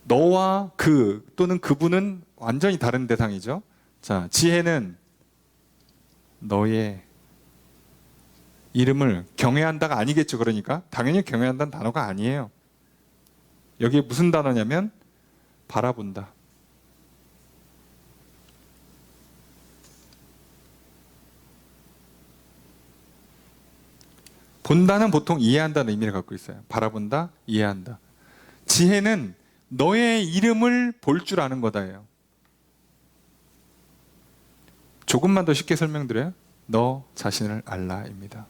A: 너와 그 또는 그분은 완전히 다른 대상이죠. 자, 지혜는 너의 이름을 경외한다가 아니겠죠. 그러니까 당연히 경외한다는 단어가 아니에요. 여기에 무슨 단어냐면 바라본다. 본다는 보통 이해한다는 의미를 갖고 있어요. 바라본다, 이해한다. 지혜는 너의 이름을 볼 줄 아는 거다예요. 조금만 더 쉽게 설명드려요. 너 자신을 알라입니다.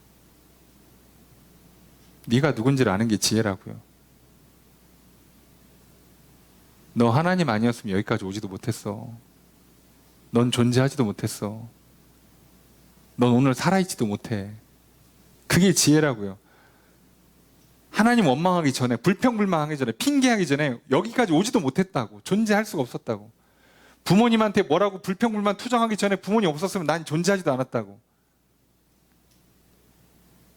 A: 네가 누군지를 아는 게 지혜라고요. 너 하나님 아니었으면 여기까지 오지도 못했어. 넌 존재하지도 못했어. 넌 오늘 살아있지도 못해. 그게 지혜라고요. 하나님 원망하기 전에, 불평불만하기 전에, 핑계하기 전에 여기까지 오지도 못했다고. 존재할 수가 없었다고. 부모님한테 뭐라고 불평불만 투정하기 전에 부모님 없었으면 난 존재하지도 않았다고.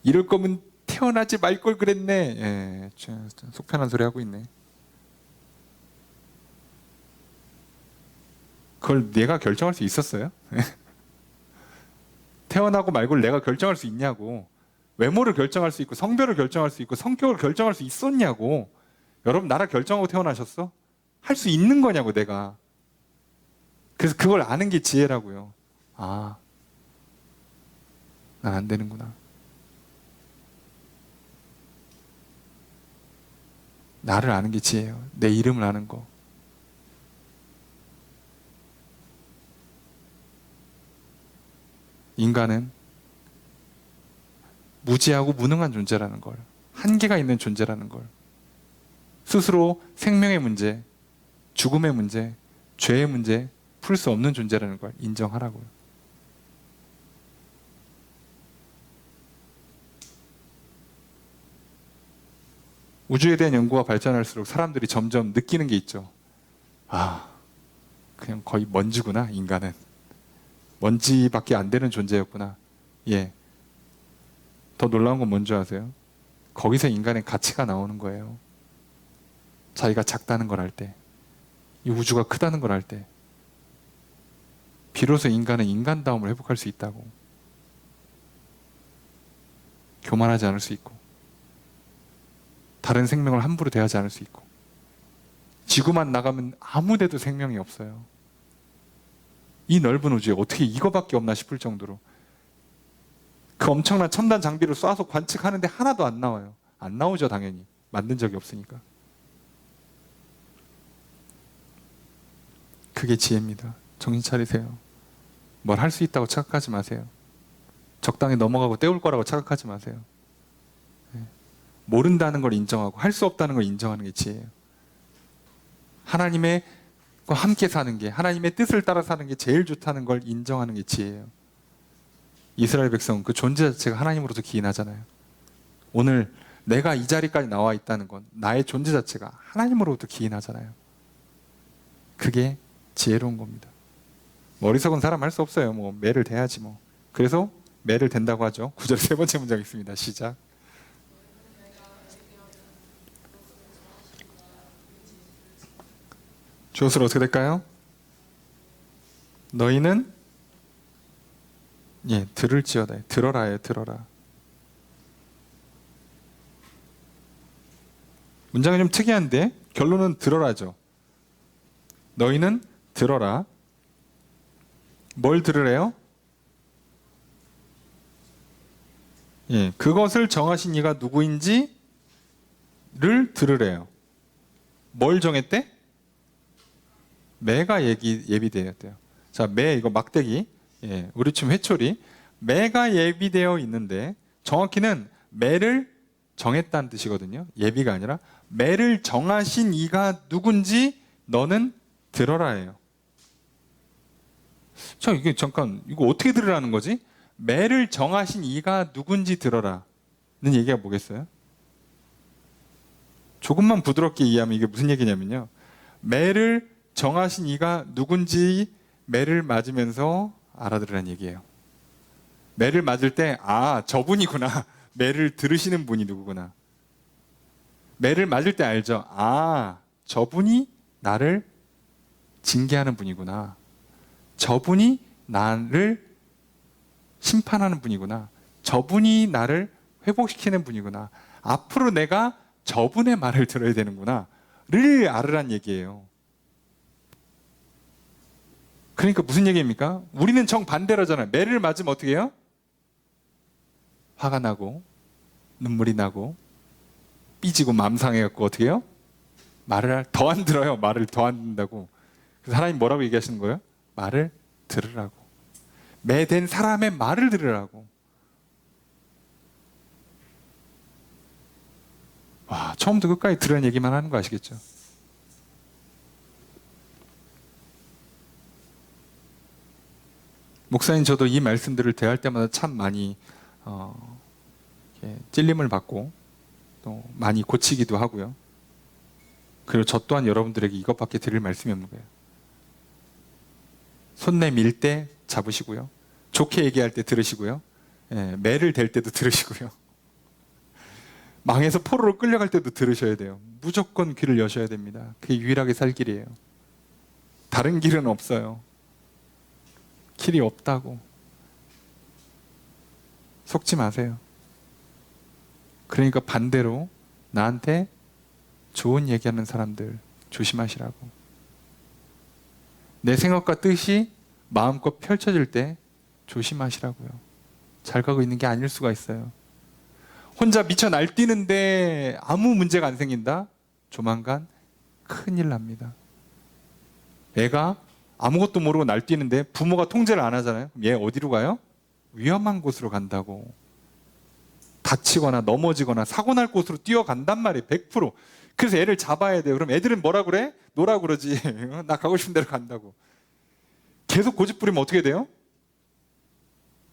A: 이럴 거면 태어나지 말 걸 그랬네. 예, 속 편한 소리 하고 있네. 그걸 내가 결정할 수 있었어요? 태어나고 말고를 내가 결정할 수 있냐고. 외모를 결정할 수 있고 성별을 결정할 수 있고 성격을 결정할 수 있었냐고. 여러분 나라 결정하고 태어나셨어? 할 수 있는 거냐고 내가. 그래서 그걸 아는 게 지혜라고요. 아, 난 안 되는구나. 나를 아는 게 지혜예요. 내 이름을 아는 거. 인간은 무지하고 무능한 존재라는 걸, 한계가 있는 존재라는 걸, 스스로 생명의 문제, 죽음의 문제, 죄의 문제 풀 수 없는 존재라는 걸 인정하라고요. 우주에 대한 연구가 발전할수록 사람들이 점점 느끼는 게 있죠. 아, 그냥 거의 먼지구나, 인간은. 먼지밖에 안 되는 존재였구나. 예. 더 놀라운 건 뭔지 아세요? 거기서 인간의 가치가 나오는 거예요. 자기가 작다는 걸 알 때, 이 우주가 크다는 걸 알 때, 비로소 인간은 인간다움을 회복할 수 있다고. 교만하지 않을 수 있고, 다른 생명을 함부로 대하지 않을 수 있고, 지구만 나가면 아무 데도 생명이 없어요. 이 넓은 우주에 어떻게 이거밖에 없나 싶을 정도로 그 엄청난 첨단 장비를 쏴서 관측하는데 하나도 안 나와요. 안 나오죠, 당연히. 만든 적이 없으니까. 그게 지혜입니다. 정신 차리세요. 뭘 할 수 있다고 착각하지 마세요. 적당히 넘어가고 때울 거라고 착각하지 마세요. 모른다는 걸 인정하고 할 수 없다는 걸 인정하는 게 지혜예요. 하나님의 함께 사는 게, 하나님의 뜻을 따라 사는 게 제일 좋다는 걸 인정하는 게 지혜예요. 이스라엘 백성은 그 존재 자체가 하나님으로부터 기인하잖아요. 오늘 내가 이 자리까지 나와 있다는 건 나의 존재 자체가 하나님으로부터 기인하잖아요. 그게 지혜로운 겁니다. 어리석은 사람 할 수 없어요. 뭐 매를 대야지 뭐. 그래서 매를 된다고 하죠. 9절 세 번째 문장 있습니다. 시작. 주어스로 어떻게 될까요? 너희는 들을지어다. 들어라예요. 들어라. 문장이 좀 특이한데 결론은 들어라죠. 너희는 들어라. 뭘 들으래요? 그것을 정하신 이가 누구인지를 들으래요. 뭘 정했대? 매가 예비되었대요. 자, 매 이거 막대기. 우리 춤 회초리. 매가 예비되어 있는데 정확히는 매를 정했다는 뜻이거든요. 예비가 아니라 매를 정하신 이가 누군지 너는 들어라예요. 자, 이게 잠깐 이거 어떻게 들으라는 거지? 매를 정하신 이가 누군지 들어라는 얘기가 뭐겠어요? 조금만 부드럽게 이해하면 이게 무슨 얘기냐면요. 매를 정하신 이가 누군지 매를 맞으면서 알아들으라는 얘기예요. 매를 맞을 때, 아, 저분이구나. 매를 들으시는 분이 누구구나. 매를 맞을 때 알죠. 아, 저분이 나를 징계하는 분이구나. 저분이 나를 심판하는 분이구나. 저분이 나를 회복시키는 분이구나. 앞으로 내가 저분의 말을 들어야 되는구나. 를 알으란 얘기예요. 그러니까 무슨 얘기입니까? 우리는 정반대로잖아요. 매를 맞으면 어떻게 해요? 화가 나고 눈물이 나고 삐지고 맘 상해갖고 어떻게 해요? 말을 더 안 들어요. 말을 더 안 듣는다고. 그래서 하나님 뭐라고 얘기하시는 거예요? 말을 들으라고. 매된 사람의 말을 들으라고. 와, 처음부터 끝까지 들으라는 얘기만 하는 거 아시겠죠? 목사님, 저도 이 말씀들을 대할 때마다 참 많이 찔림을 받고 또 많이 고치기도 하고요. 그리고 저 또한 여러분들에게 이것밖에 드릴 말씀이 없는 거예요. 손 내밀 때 잡으시고요. 좋게 얘기할 때 들으시고요. 매를 댈 때도 들으시고요. 망해서 포로로 끌려갈 때도 들으셔야 돼요. 무조건 귀를 여셔야 됩니다. 그게 유일하게 살 길이에요. 다른 길은 없어요. 길이 없다고. 속지 마세요. 그러니까 반대로 나한테 좋은 얘기하는 사람들 조심하시라고. 내 생각과 뜻이 마음껏 펼쳐질 때 조심하시라고요. 잘 가고 있는 게 아닐 수가 있어요. 혼자 미쳐 날뛰는데 아무 문제가 안 생긴다? 조만간 큰일 납니다. 애가 아무것도 모르고 날뛰는데 부모가 통제를 안 하잖아요. 그럼 얘 어디로 가요? 위험한 곳으로 간다고. 다치거나 넘어지거나 사고 날 곳으로 뛰어간단 말이에요. 100%. 그래서 애를 잡아야 돼요. 그럼 애들은 뭐라 그래? 노라 그러지. 나 가고 싶은 데로 간다고. 계속 고집 부리면 어떻게 돼요?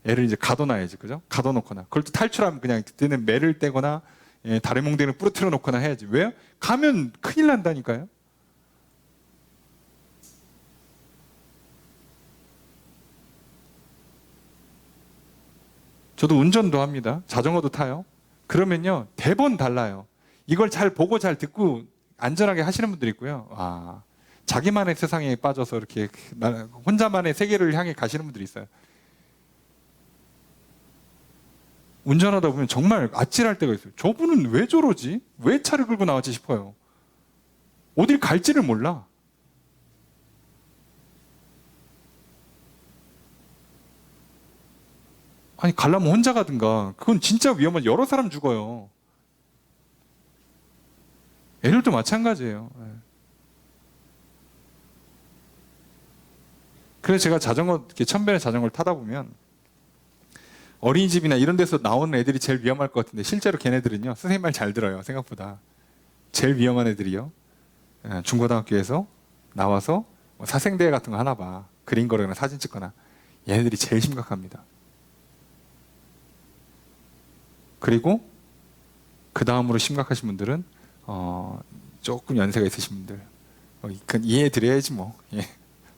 A: 애를 이제 가둬놔야지, 그죠? 가둬놓거나. 그걸 또 탈출하면 그냥 그때는 매를 떼거나 다리 몽둥이를 부러뜨려 놓거나 해야지. 왜요? 가면 큰일 난다니까요. 저도 운전도 합니다. 자전거도 타요. 그러면요, 대번 달라요. 이걸 잘 보고 잘 듣고 안전하게 하시는 분들이 있고요. 자기만의 세상에 빠져서 이렇게 혼자만의 세계를 향해 가시는 분들이 있어요. 운전하다 보면 정말 아찔할 때가 있어요. 저분은 왜 저러지? 왜 차를 끌고 나왔지 싶어요. 어딜 갈지를 몰라. 아니, 가려면 혼자 가든가. 그건 진짜 위험한, 여러 사람 죽어요. 애들도 마찬가지예요. 그래서 제가 자전거, 이렇게 천변의 자전거를 타다 보면 어린이집이나 이런 데서 나오는 애들이 제일 위험할 것 같은데 실제로 걔네들은요, 선생님 말 잘 들어요. 생각보다. 제일 위험한 애들이요, 중고등학교에서 나와서 뭐 사생대회 같은 거 하나 봐. 그림 그리거나 사진 찍거나. 얘네들이 제일 심각합니다. 그리고 그 다음으로 심각하신 분들은 조금 연세가 있으신 분들. 그건 이해해 드려야지 뭐. 예.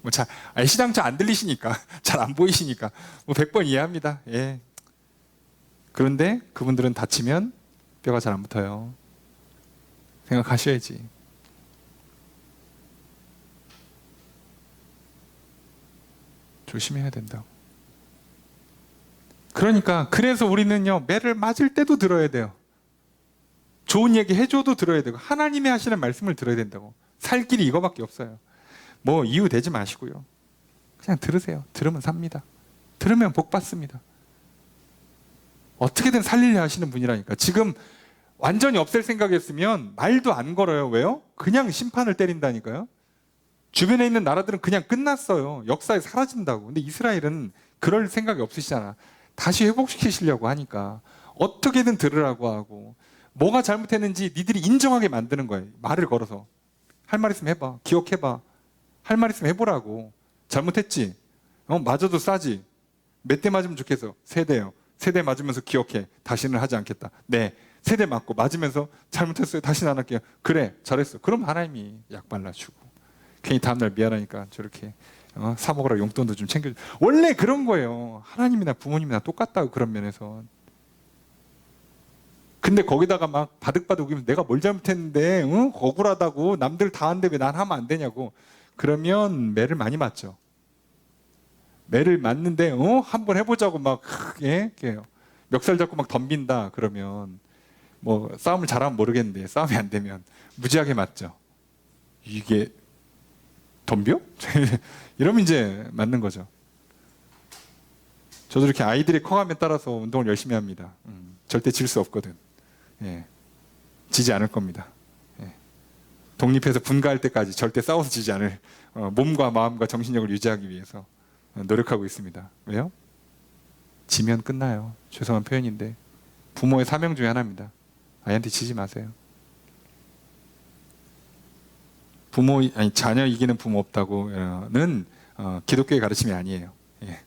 A: 뭐 잘, 시장처 안 들리시니까, 잘 안 보이시니까, 뭐 100번 이해합니다. 예. 그런데 그분들은 다치면 뼈가 잘 안 붙어요. 생각하셔야지. 조심해야 된다고. 그러니까, 그래서 우리는요, 매를 맞을 때도 들어야 돼요. 좋은 얘기 해줘도 들어야 되고, 하나님이 하시는 말씀을 들어야 된다고. 살 길이 이거밖에 없어요. 뭐 이유 대지 마시고요. 그냥 들으세요. 들으면 삽니다. 들으면 복 받습니다. 어떻게든 살리려 하시는 분이라니까. 지금 완전히 없앨 생각이었으면 말도 안 걸어요. 왜요? 그냥 심판을 때린다니까요. 주변에 있는 나라들은 그냥 끝났어요. 역사에 사라진다고. 근데 이스라엘은 그럴 생각이 없으시잖아. 다시 회복시키시려고 하니까 어떻게든 들으라고 하고, 뭐가 잘못했는지 니들이 인정하게 만드는 거예요. 말을 걸어서. 할 말 있으면 해봐. 기억해봐. 할 말 있으면 해보라고. 잘못했지? 맞아도 싸지. 몇 대 맞으면 좋겠어? 3대요. 3대 맞으면서 기억해. 다시는 하지 않겠다. 네. 3대 맞고 맞으면서 잘못했어요. 다시는 안 할게요. 그래, 잘했어. 그럼 하나님이 약 발라주고. 괜히 다음날 미안하니까 저렇게 사 먹으라 용돈도 좀 챙겨줘. 원래 그런 거예요. 하나님이나 부모님이나 똑같다고, 그런 면에서. 근데 거기다가 막 바득바득 우기면서 내가 뭘 잘못했는데 억울하다고, 남들 다 하는데 왜 난 하면 안 되냐고. 그러면 매를 많이 맞죠. 매를 맞는데 한번 해보자고 막 멱살 잡고 막 덤빈다 그러면, 뭐 싸움을 잘하면 모르겠는데 싸움이 안 되면 무지하게 맞죠. 이게 덤벼? 이러면 이제 맞는 거죠. 저도 이렇게 아이들이 커가면 따라서 운동을 열심히 합니다. 절대 질 수 없거든. 예. 지지 않을 겁니다. 예. 독립해서 분가할 때까지 절대 싸워서 지지 않을, 몸과 마음과 정신력을 유지하기 위해서 노력하고 있습니다. 왜요? 지면 끝나요. 죄송한 표현인데 부모의 사명 중에 하나입니다. 아이한테 지지 마세요. 자녀 이기는 부모 없다고는 기독교의 가르침이 아니에요. 예.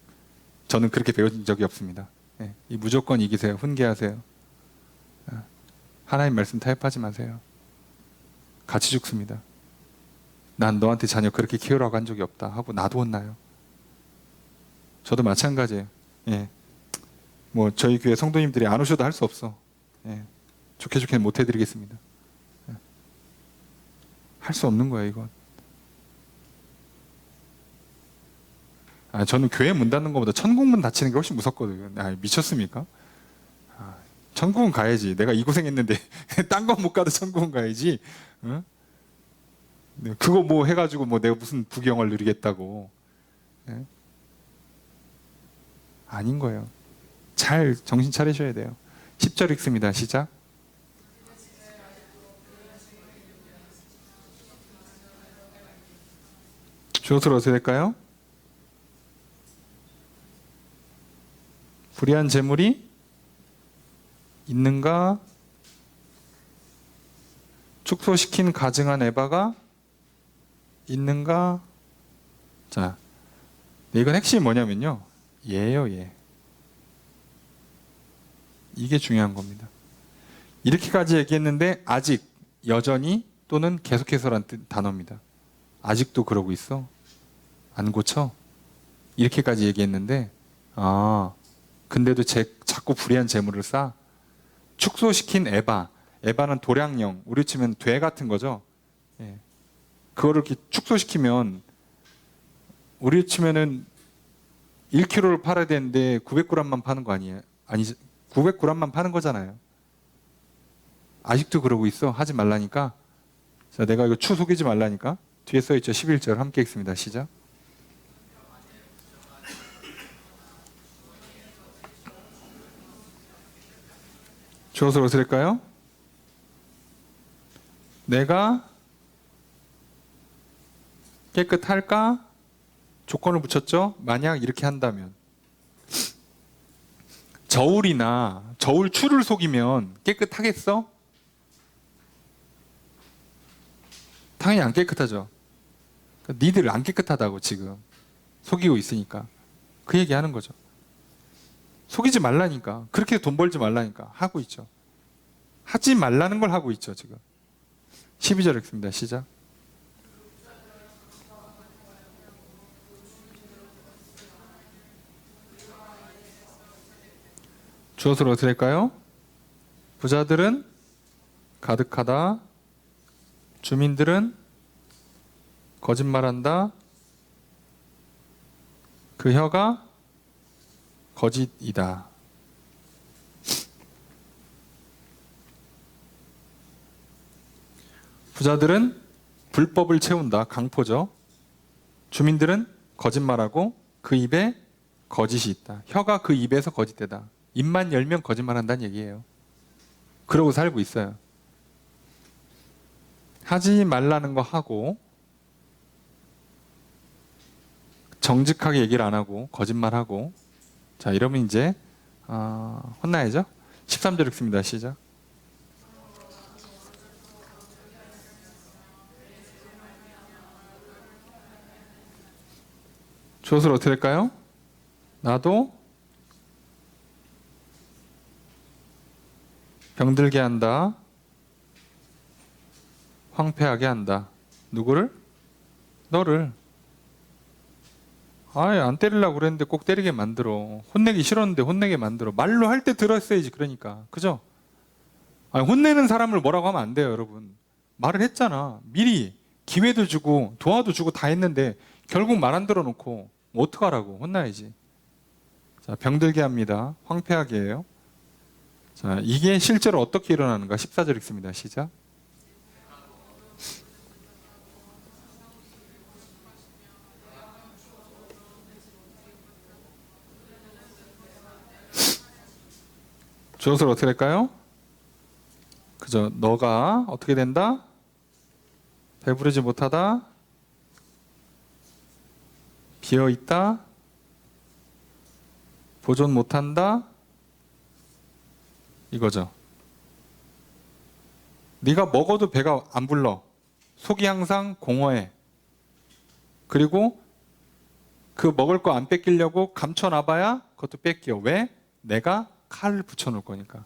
A: 저는 그렇게 배운 적이 없습니다. 예. 무조건 이기세요. 훈계하세요. 하나님 말씀 타협하지 마세요. 같이 죽습니다. 난 너한테 자녀 그렇게 키우라고 한 적이 없다 하고 나도 혼나요. 저도 마찬가지예요. 예. 뭐 저희 교회 성도님들이 안 오셔도 할 수 없어. 예. 좋게 좋게 못 해드리겠습니다. 할 수 없는 거예요, 이건. 저는 교회 문 닫는 것보다 천국문 닫히는 게 훨씬 무섭거든요. 미쳤습니까? 천국은 가야지. 내가 이 고생했는데 딴 건 못 가도 천국은 가야지. 응? 그거 뭐 해가지고 뭐 내가 무슨 부경을 누리겠다고. 네? 아닌 거예요. 잘 정신 차리셔야 돼요. 10절 읽습니다. 시작. 주어서 어떻게 될까요? 불의한 재물이 있는가? 축소시킨 가증한 에바가 있는가? 자, 이건 핵심이 뭐냐면요. 예요, 예. 이게 중요한 겁니다. 이렇게까지 얘기했는데 아직, 여전히 또는 계속해서란 단어입니다. 아직도 그러고 있어? 안 고쳐? 이렇게까지 얘기했는데 근데도 자꾸 불의한 재물을 쌓아? 축소시킨 에바, 에바는 도량령, 우리 치면 돼 같은 거죠. 예. 그거를 이렇게 축소시키면 우리 치면은 1kg를 팔아야 되는데 900g만 파는 거 아니에요? 아니, 900g만 파는 거잖아요. 아직도 그러고 있어? 하지 말라니까? 자, 내가 이거 추 속이지 말라니까? 뒤에 써있죠. 11절 함께 읽습니다. 시작. 주어서 어떻게 될까요? 내가 깨끗할까? 조건을 붙였죠. 만약 이렇게 한다면 저울이나 저울 추를 속이면 깨끗하겠어? 당연히 안 깨끗하죠. 그러니까 니들 안 깨끗하다고 지금 속이고 있으니까 그 얘기하는 거죠. 속이지 말라니까. 그렇게 돈 벌지 말라니까 하고 있죠. 하지 말라는 걸 하고 있죠 지금. 12절 읽습니다. 시작. 주어서로 어떻게 될까요? 부자들은 가득하다. 주민들은 거짓말한다. 그 혀가 거짓이다. 부자들은 불법을 채운다. 강포죠. 주민들은 거짓말하고 그 입에 거짓이 있다. 혀가 그 입에서 거짓되다. 입만 열면 거짓말한다는 얘기예요. 그러고 살고 있어요. 하지 말라는 거 하고 정직하게 얘기를 안 하고 거짓말하고, 자 이러면 이제 혼나야죠. 13절 읽습니다. 시작. 주어서 어떻게 될까요? 나도 병들게 한다. 황폐하게 한다. 누구를? 너를. 아예 안 때리려고 그랬는데 꼭 때리게 만들어. 혼내기 싫었는데 혼내게 만들어. 말로 할 때 들었어야지. 그러니까 그죠? 아니, 혼내는 사람을 뭐라고 하면 안 돼요. 여러분, 말을 했잖아. 미리 기회도 주고 도와도 주고 다 했는데 결국 말 안 들어놓고 뭐 어떡하라고. 혼나야지. 자, 병들게 합니다. 황폐하게 해요. 자, 이게 실제로 어떻게 일어나는가? 14절 읽습니다. 시작. 주어서 어떻게 될까요? 그죠? 너가 어떻게 된다? 배부르지 못하다, 비어 있다, 보존 못한다, 이거죠. 네가 먹어도 배가 안 불러. 속이 항상 공허해. 그리고 그 먹을 거 안 뺏기려고 감춰놔봐야 그것도 뺏겨. 왜? 내가 칼을 붙여놓을 거니까.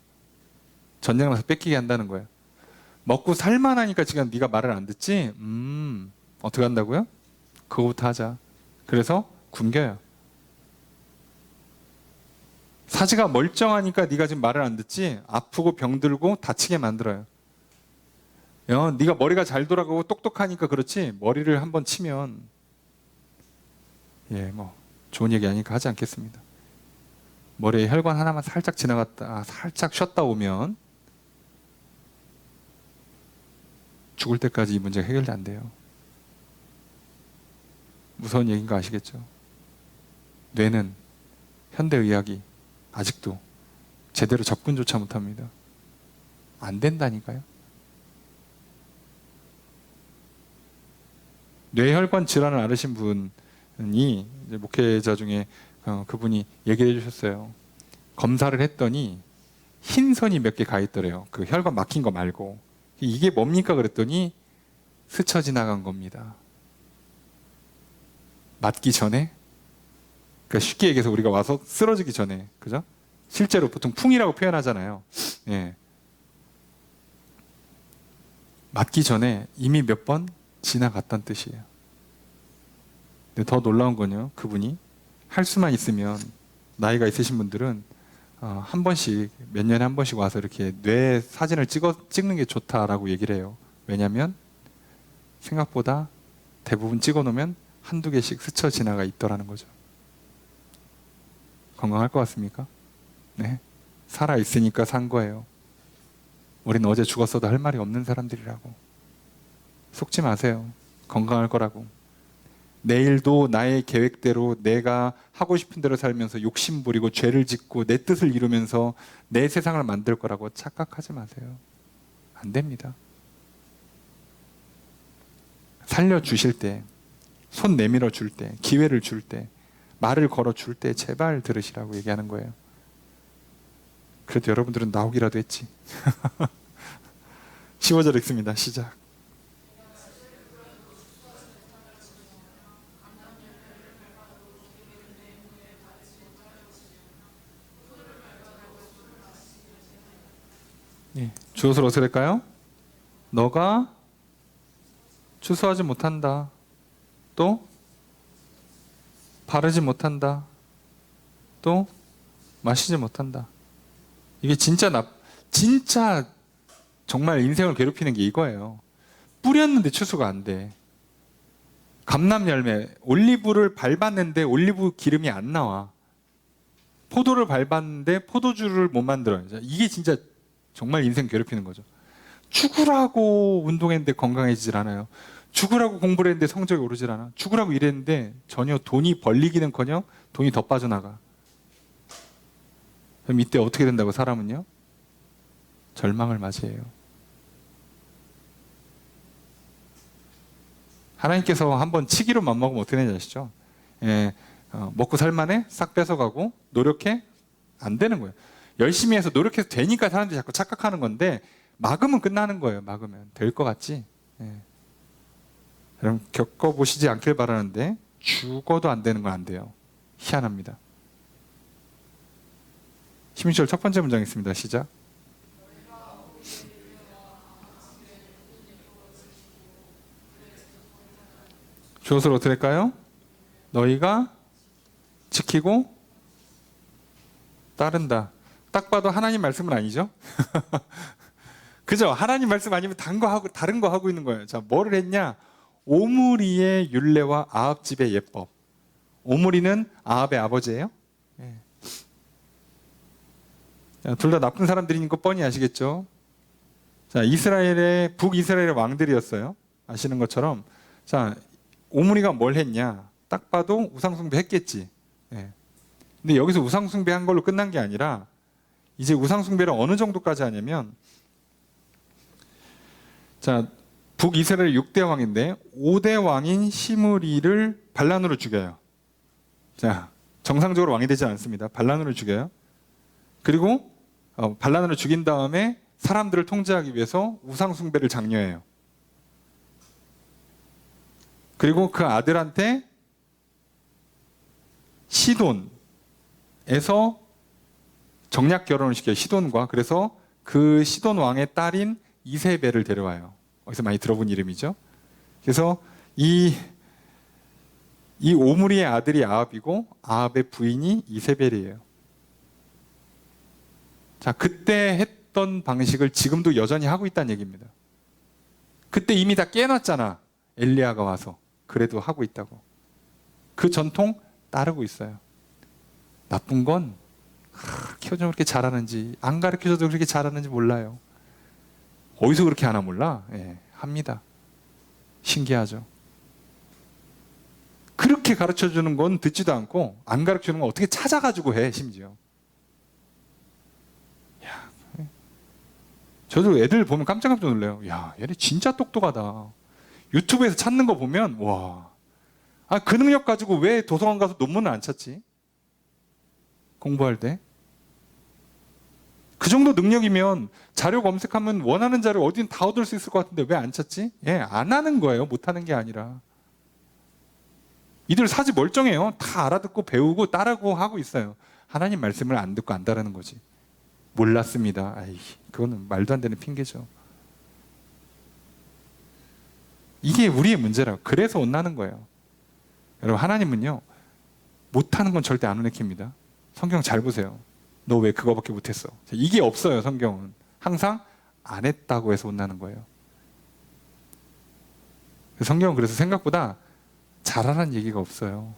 A: 전쟁 나서 뺏기게 한다는 거예요. 먹고 살만하니까 지금 네가 말을 안 듣지? 어떻게 한다고요? 그거부터 하자. 그래서 굶겨요. 사지가 멀쩡하니까 네가 지금 말을 안 듣지, 아프고 병들고 다치게 만들어요. 네가 머리가 잘 돌아가고 똑똑하니까 그렇지, 머리를 한번 치면 뭐 좋은 얘기 아니니까 하지 않겠습니다. 머리에 혈관 하나만 살짝 지나갔다 살짝 쉬었다 오면 죽을 때까지 이 문제가 해결이 안 돼요. 무서운 얘기인 거 아시겠죠? 뇌는 현대의학이 아직도 제대로 접근조차 못합니다. 안 된다니까요. 뇌혈관 질환을 앓으신 분이 이제 목회자 중에 그분이 얘기를 해주셨어요. 검사를 했더니 흰 선이 몇 개 가 있더래요. 그 혈관 막힌 거 말고. 이게 뭡니까 그랬더니 스쳐 지나간 겁니다. 맞기 전에, 그러니까 쉽게 얘기해서 우리가 와서 쓰러지기 전에, 그죠? 실제로 보통 풍이라고 표현하잖아요. 예. 맞기 전에 이미 몇 번 지나갔다는 뜻이에요. 근데 더 놀라운 건요, 그분이 할 수만 있으면, 나이가 있으신 분들은 한 번씩, 몇 년에 한 번씩 와서 이렇게 뇌 사진을 찍는 게 좋다라고 얘기를 해요. 왜냐하면 생각보다 대부분 찍어 놓으면 한두 개씩 스쳐 지나가 있더라는 거죠. 건강할 것 같습니까? 네. 살아 있으니까 산 거예요. 우리는 어제 죽었어도 할 말이 없는 사람들이라고. 속지 마세요. 건강할 거라고. 내일도 나의 계획대로 내가 하고 싶은 대로 살면서 욕심 부리고 죄를 짓고 내 뜻을 이루면서 내 세상을 만들 거라고 착각하지 마세요. 안 됩니다. 살려주실 때, 손 내밀어 줄 때, 기회를 줄 때, 말을 걸어 줄 때 제발 들으시라고 얘기하는 거예요. 그래도 여러분들은 나오기라도 했지. 15절 읽습니다. 시작. 주어를 어떻게 될까요? 너가 추수하지 못한다. 또 바르지 못한다. 또 마시지 못한다. 이게 진짜 정말 인생을 괴롭히는 게 이거예요. 뿌렸는데 추수가 안 돼. 감람 열매, 올리브를 밟았는데 올리브 기름이 안 나와. 포도를 밟았는데 포도주를 못 만들어요. 이게 진짜 정말 인생 괴롭히는 거죠. 죽으라고 운동했는데 건강해지질 않아요. 죽으라고 공부를 했는데 성적이 오르질 않아. 죽으라고 일했는데 전혀 돈이 벌리기는커녕 돈이 더 빠져나가. 그럼 이때 어떻게 된다고 사람은요? 절망을 맞이해요. 하나님께서 한번 치기로 맘먹으면 어떻게 되는지 아시죠? 먹고 살만해? 싹 뺏어가고 노력해? 안 되는 거예요. 열심히 해서 노력해서 되니까 사람들이 자꾸 착각하는 건데 막으면 끝나는 거예요. 막으면 될 것 같지? 여러분 겪어보시지 않길 바라는데 죽어도 안 되는 건 안 돼요. 희한합니다. 16절 첫 번째 문장 있습니다. 시작. 주어를 어떻게 할까요? 너희가 지키고 따른다. 딱 봐도 하나님 말씀은 아니죠? 그죠? 하나님 말씀 아니면 다른 거 하고 있는 거예요. 자, 뭐를 했냐? 오므리의 율례와 아합 집의 예법. 오므리는 아합의 아버지예요. 둘 다 나쁜 사람들인 거 뻔히 아시겠죠? 자, 북이스라엘의 왕들이었어요. 아시는 것처럼. 자, 오므리가 뭘 했냐? 딱 봐도 우상숭배 했겠지. 근데 여기서 우상숭배 한 걸로 끝난 게 아니라 이제 우상숭배를 어느 정도까지 하냐면, 자, 북이스라엘 6대 왕인데 5대 왕인 시므리를 반란으로 죽여요. 자, 정상적으로 왕이 되지 않습니다. 반란으로 죽여요. 그리고 반란으로 죽인 다음에 사람들을 통제하기 위해서 우상숭배를 장려해요. 그리고 그 아들한테 시돈에서 정략 결혼을 시켜요. 시돈과. 그래서 그 시돈 왕의 딸인 이세벨을 데려와요. 어디서 많이 들어본 이름이죠. 그래서 이 오므리의 아들이 아합이고 아합의 부인이 이세벨이에요. 자, 그때 했던 방식을 지금도 여전히 하고 있다는 얘기입니다. 그때 이미 다 깨놨잖아. 엘리야가 와서. 그래도 하고 있다고. 그 전통 따르고 있어요. 나쁜 건 키워주면 그렇게 잘하는지 안 가르쳐줘도 그렇게 잘하는지 몰라요. 어디서 그렇게 하나 몰라? 예, 합니다. 신기하죠. 그렇게 가르쳐주는 건 듣지도 않고 안 가르쳐주는 건 어떻게 찾아가지고 해, 심지어. 야, 저도 애들 보면 깜짝깜짝 놀래요. 야, 얘네 진짜 똑똑하다. 유튜브에서 찾는 거 보면 와, 그 능력 가지고 왜 도서관 가서 논문을 안 찾지? 공부할 때. 그 정도 능력이면 자료 검색하면 원하는 자료 어디든 다 얻을 수 있을 것 같은데 왜 안 찾지? 예, 안 하는 거예요. 못 하는 게 아니라. 이들 사지 멀쩡해요. 다 알아듣고 배우고 따르고 하고 있어요. 하나님 말씀을 안 듣고 안 따르는 거지. 몰랐습니다. 아이, 그거는 말도 안 되는 핑계죠. 이게 우리의 문제라고. 그래서 혼나는 거예요. 여러분, 하나님은요, 못하는 건 절대 안 혼내킵니다. 성경 잘 보세요. 너 왜 그거밖에 못했어? 이게 없어요. 성경은 항상 안 했다고 해서 혼나는 거예요. 성경은 그래서 생각보다 잘하라는 얘기가 없어요.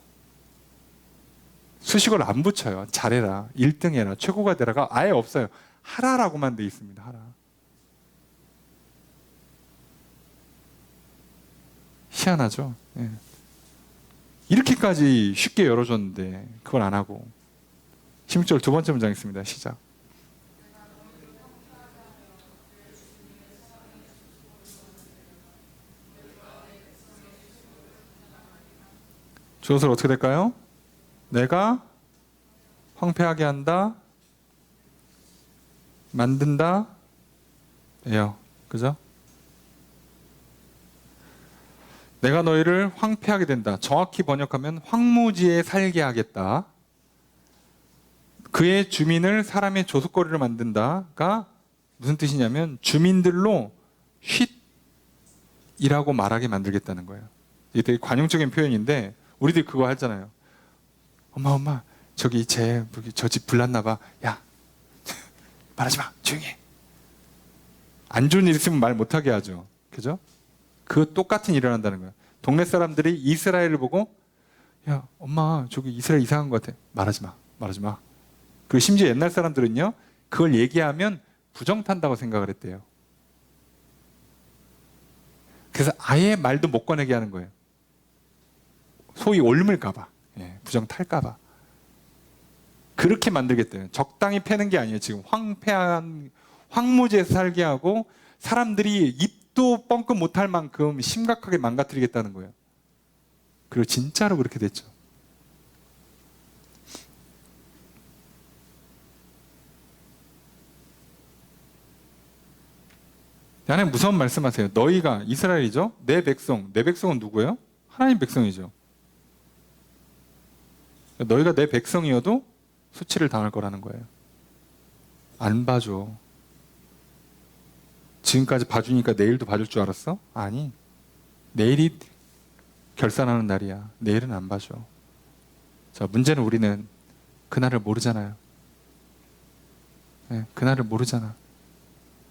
A: 수식어를 안 붙여요. 잘해라, 1등 해라, 최고가 되라가 아예 없어요. 하라라고만 돼 있습니다. 하라. 희한하죠. 예. 이렇게까지 쉽게 열어줬는데 그걸 안 하고. 16절 두 번째 문장 있습니다. 시작. 주어서 어떻게 될까요? 내가 황폐하게 한다, 만든다, 예요. 그죠? 내가 너희를 황폐하게 된다. 정확히 번역하면 황무지에 살게 하겠다. 그의 주민을 사람의 조속거리를 만든다가 무슨 뜻이냐면 주민들로 쉿이라고 말하게 만들겠다는 거예요. 이게 되게 관용적인 표현인데 우리들 그거 하잖아요. 엄마 저기 저 집 불났나 봐. 야 말하지 마. 조용히 해. 안 좋은 일 있으면 말 못하게 하죠. 그죠? 그 똑같은 일을 한다는 거예요. 동네 사람들이 이스라엘을 보고 야 엄마 저기 이스라엘 이상한 것 같아. 말하지 마. 그리고 심지어 옛날 사람들은요 그걸 얘기하면 부정탄다고 생각을 했대요. 그래서 아예 말도 못 꺼내게 하는 거예요. 소위 옮을까봐, 부정탈까봐. 그렇게 만들겠대요. 적당히 패는 게 아니에요. 지금 황폐한 황무지에서 살게 하고 사람들이 입도 뻥끗 못할 만큼 심각하게 망가뜨리겠다는 거예요. 그리고 진짜로 그렇게 됐죠. 하나님 무서운 말씀하세요. 너희가 이스라엘이죠? 내 백성은 누구예요? 하나님 백성이죠. 너희가 내 백성이어도 수치를 당할 거라는 거예요. 안 봐줘. 지금까지 봐주니까 내일도 봐줄 줄 알았어? 아니. 내일이 결산하는 날이야. 내일은 안 봐줘. 자, 문제는 우리는 그날을 모르잖아요. 네, 그날을 모르잖아.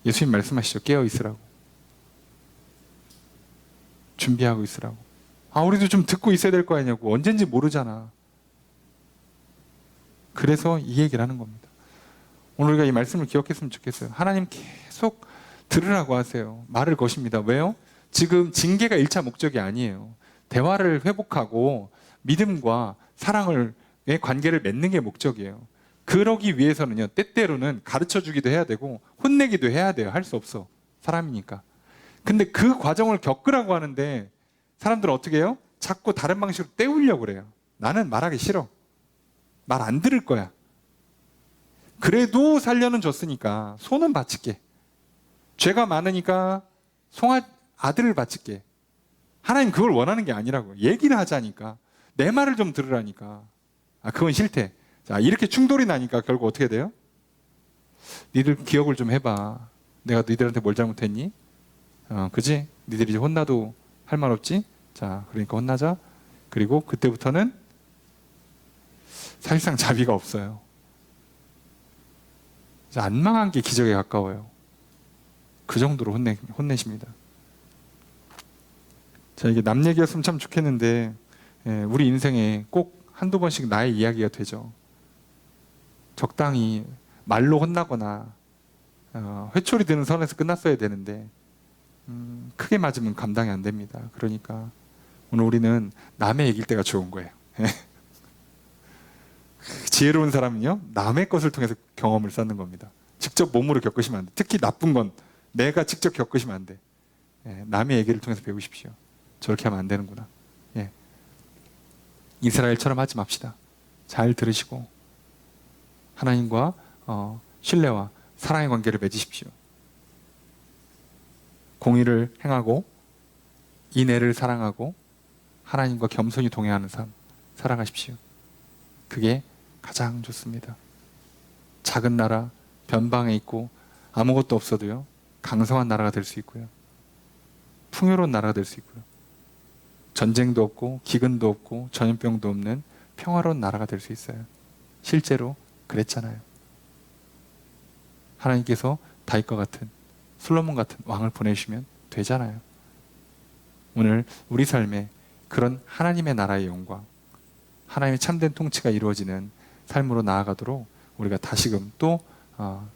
A: 예수님 말씀하시죠. 깨어 있으라고. 준비하고 있으라고. 우리도 좀 듣고 있어야 될 거 아니냐고. 언젠지 모르잖아. 그래서 이 얘기를 하는 겁니다. 오늘 우리가 이 말씀을 기억했으면 좋겠어요. 하나님 계속 들으라고 하세요. 말을 거십니다. 왜요? 지금 징계가 1차 목적이 아니에요. 대화를 회복하고 믿음과 사랑의 관계를 맺는 게 목적이에요. 그러기 위해서는요, 때때로는 가르쳐주기도 해야 되고 혼내기도 해야 돼요. 할 수 없어. 사람이니까. 근데 그 과정을 겪으라고 하는데 사람들은 어떻게 해요? 자꾸 다른 방식으로 때우려고 그래요. 나는 말하기 싫어. 말 안 들을 거야. 그래도 살려는 줬으니까 손은 바칠게. 죄가 많으니까 아들을 바칠게. 하나님 그걸 원하는 게 아니라고. 얘기를 하자니까. 내 말을 좀 들으라니까. 그건 싫대. 자, 이렇게 충돌이 나니까 결국 어떻게 돼요? 니들 기억을 좀 해봐. 내가 너희들한테 뭘 잘못했니? 그지? 니들이 이제 혼나도 할 말 없지? 자, 그러니까 혼나자. 그리고 그때부터는 사실상 자비가 없어요. 이제 안 망한 게 기적에 가까워요. 그 정도로 혼내십니다. 자, 이게 남 얘기였으면 참 좋겠는데 우리 인생에 꼭 한두 번씩 나의 이야기가 되죠. 적당히 말로 혼나거나 회초리 드는 선에서 끝났어야 되는데 크게 맞으면 감당이 안 됩니다. 그러니까 오늘 우리는 남의 얘기일 때가 좋은 거예요. 지혜로운 사람은요, 남의 것을 통해서 경험을 쌓는 겁니다. 직접 몸으로 겪으시면 안 돼. 특히 나쁜 건 내가 직접 겪으시면 안 돼. 남의 얘기를 통해서 배우십시오. 저렇게 하면 안 되는구나. 이스라엘처럼 하지 맙시다. 잘 들으시고 하나님과 신뢰와 사랑의 관계를 맺으십시오. 공의를 행하고 인애를 사랑하고 하나님과 겸손히 동행하는 삶 살아가십시오. 그게 가장 좋습니다. 작은 나라 변방에 있고 아무것도 없어도요, 강성한 나라가 될 수 있고요, 풍요로운 나라가 될 수 있고요, 전쟁도 없고 기근도 없고 전염병도 없는 평화로운 나라가 될 수 있어요. 실제로 그랬잖아요. 하나님께서 다윗과 같은, 솔로몬 같은 왕을 보내주시면 되잖아요. 오늘 우리 삶에 그런 하나님의 나라의 영광, 하나님의 참된 통치가 이루어지는 삶으로 나아가도록 우리가 다시금 또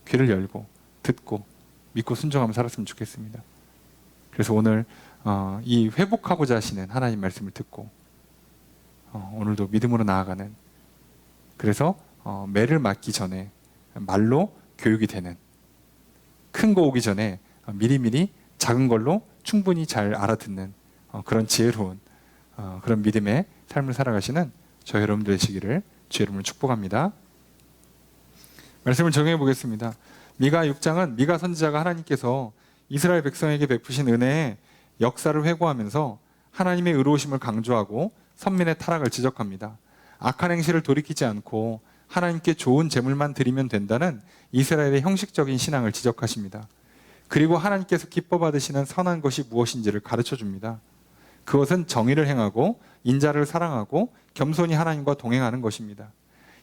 A: 귀를 열고 듣고 믿고 순종하며 살았으면 좋겠습니다. 그래서 오늘 이 회복하고자 하시는 하나님 말씀을 듣고 오늘도 믿음으로 나아가는, 그래서 매를 맞기 전에 말로 교육이 되는, 큰 거 오기 전에 미리미리 작은 걸로 충분히 잘 알아듣는 그런 지혜로운 그런 믿음의 삶을 살아가시는 저 여러분들 되시기를 주의 이름으로 축복합니다. 말씀을 정해 보겠습니다. 미가 6장은 미가 선지자가 하나님께서 이스라엘 백성에게 베푸신 은혜의 역사를 회고하면서 하나님의 의로우심을 강조하고 선민의 타락을 지적합니다. 악한 행실을 돌이키지 않고 하나님께 좋은 제물만 드리면 된다는 이스라엘의 형식적인 신앙을 지적하십니다. 그리고 하나님께서 기뻐 받으시는 선한 것이 무엇인지를 가르쳐 줍니다. 그것은 정의를 행하고 인자를 사랑하고 겸손히 하나님과 동행하는 것입니다.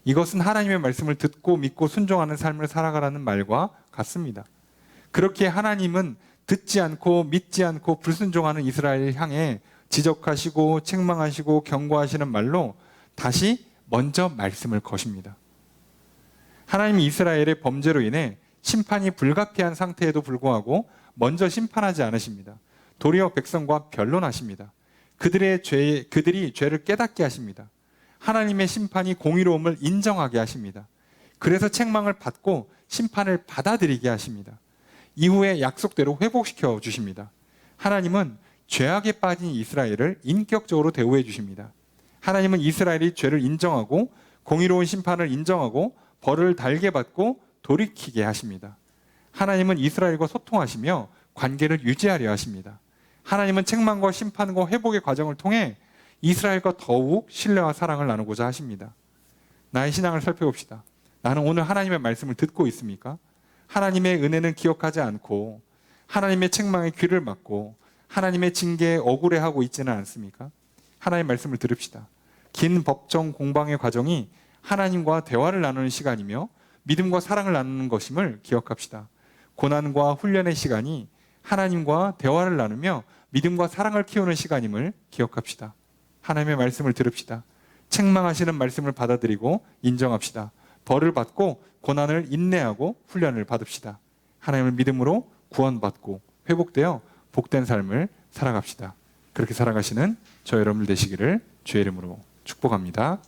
A: 이것은 하나님의 말씀을 듣고 믿고 순종하는 삶을 살아가라는 말과 같습니다. 그렇게 하나님은 듣지 않고 믿지 않고 불순종하는 이스라엘을 향해 지적하시고 책망하시고 경고하시는 말로 다시 먼저 말씀을 거십니다. 하나님이 이스라엘의 범죄로 인해 심판이 불가피한 상태에도 불구하고 먼저 심판하지 않으십니다. 도리어 백성과 변론하십니다. 그들이 죄를 깨닫게 하십니다. 하나님의 심판이 공의로움을 인정하게 하십니다. 그래서 책망을 받고 심판을 받아들이게 하십니다. 이후에 약속대로 회복시켜 주십니다. 하나님은 죄악에 빠진 이스라엘을 인격적으로 대우해 주십니다. 하나님은 이스라엘이 죄를 인정하고 공의로운 심판을 인정하고 벌을 달게 받고 돌이키게 하십니다. 하나님은 이스라엘과 소통하시며 관계를 유지하려 하십니다. 하나님은 책망과 심판과 회복의 과정을 통해 이스라엘과 더욱 신뢰와 사랑을 나누고자 하십니다. 나의 신앙을 살펴봅시다. 나는 오늘 하나님의 말씀을 듣고 있습니까? 하나님의 은혜는 기억하지 않고 하나님의 책망에 귀를 막고 하나님의 징계에 억울해하고 있지는 않습니까? 하나님의 말씀을 들읍시다. 긴 법정 공방의 과정이 하나님과 대화를 나누는 시간이며 믿음과 사랑을 나누는 것임을 기억합시다. 고난과 훈련의 시간이 하나님과 대화를 나누며 믿음과 사랑을 키우는 시간임을 기억합시다. 하나님의 말씀을 들읍시다. 책망하시는 말씀을 받아들이고 인정합시다. 벌을 받고 고난을 인내하고 훈련을 받읍시다. 하나님을 믿음으로 구원받고 회복되어 복된 삶을 살아갑시다. 그렇게 살아가시는 저 여러분들 되시기를 주의 이름으로 축복합니다.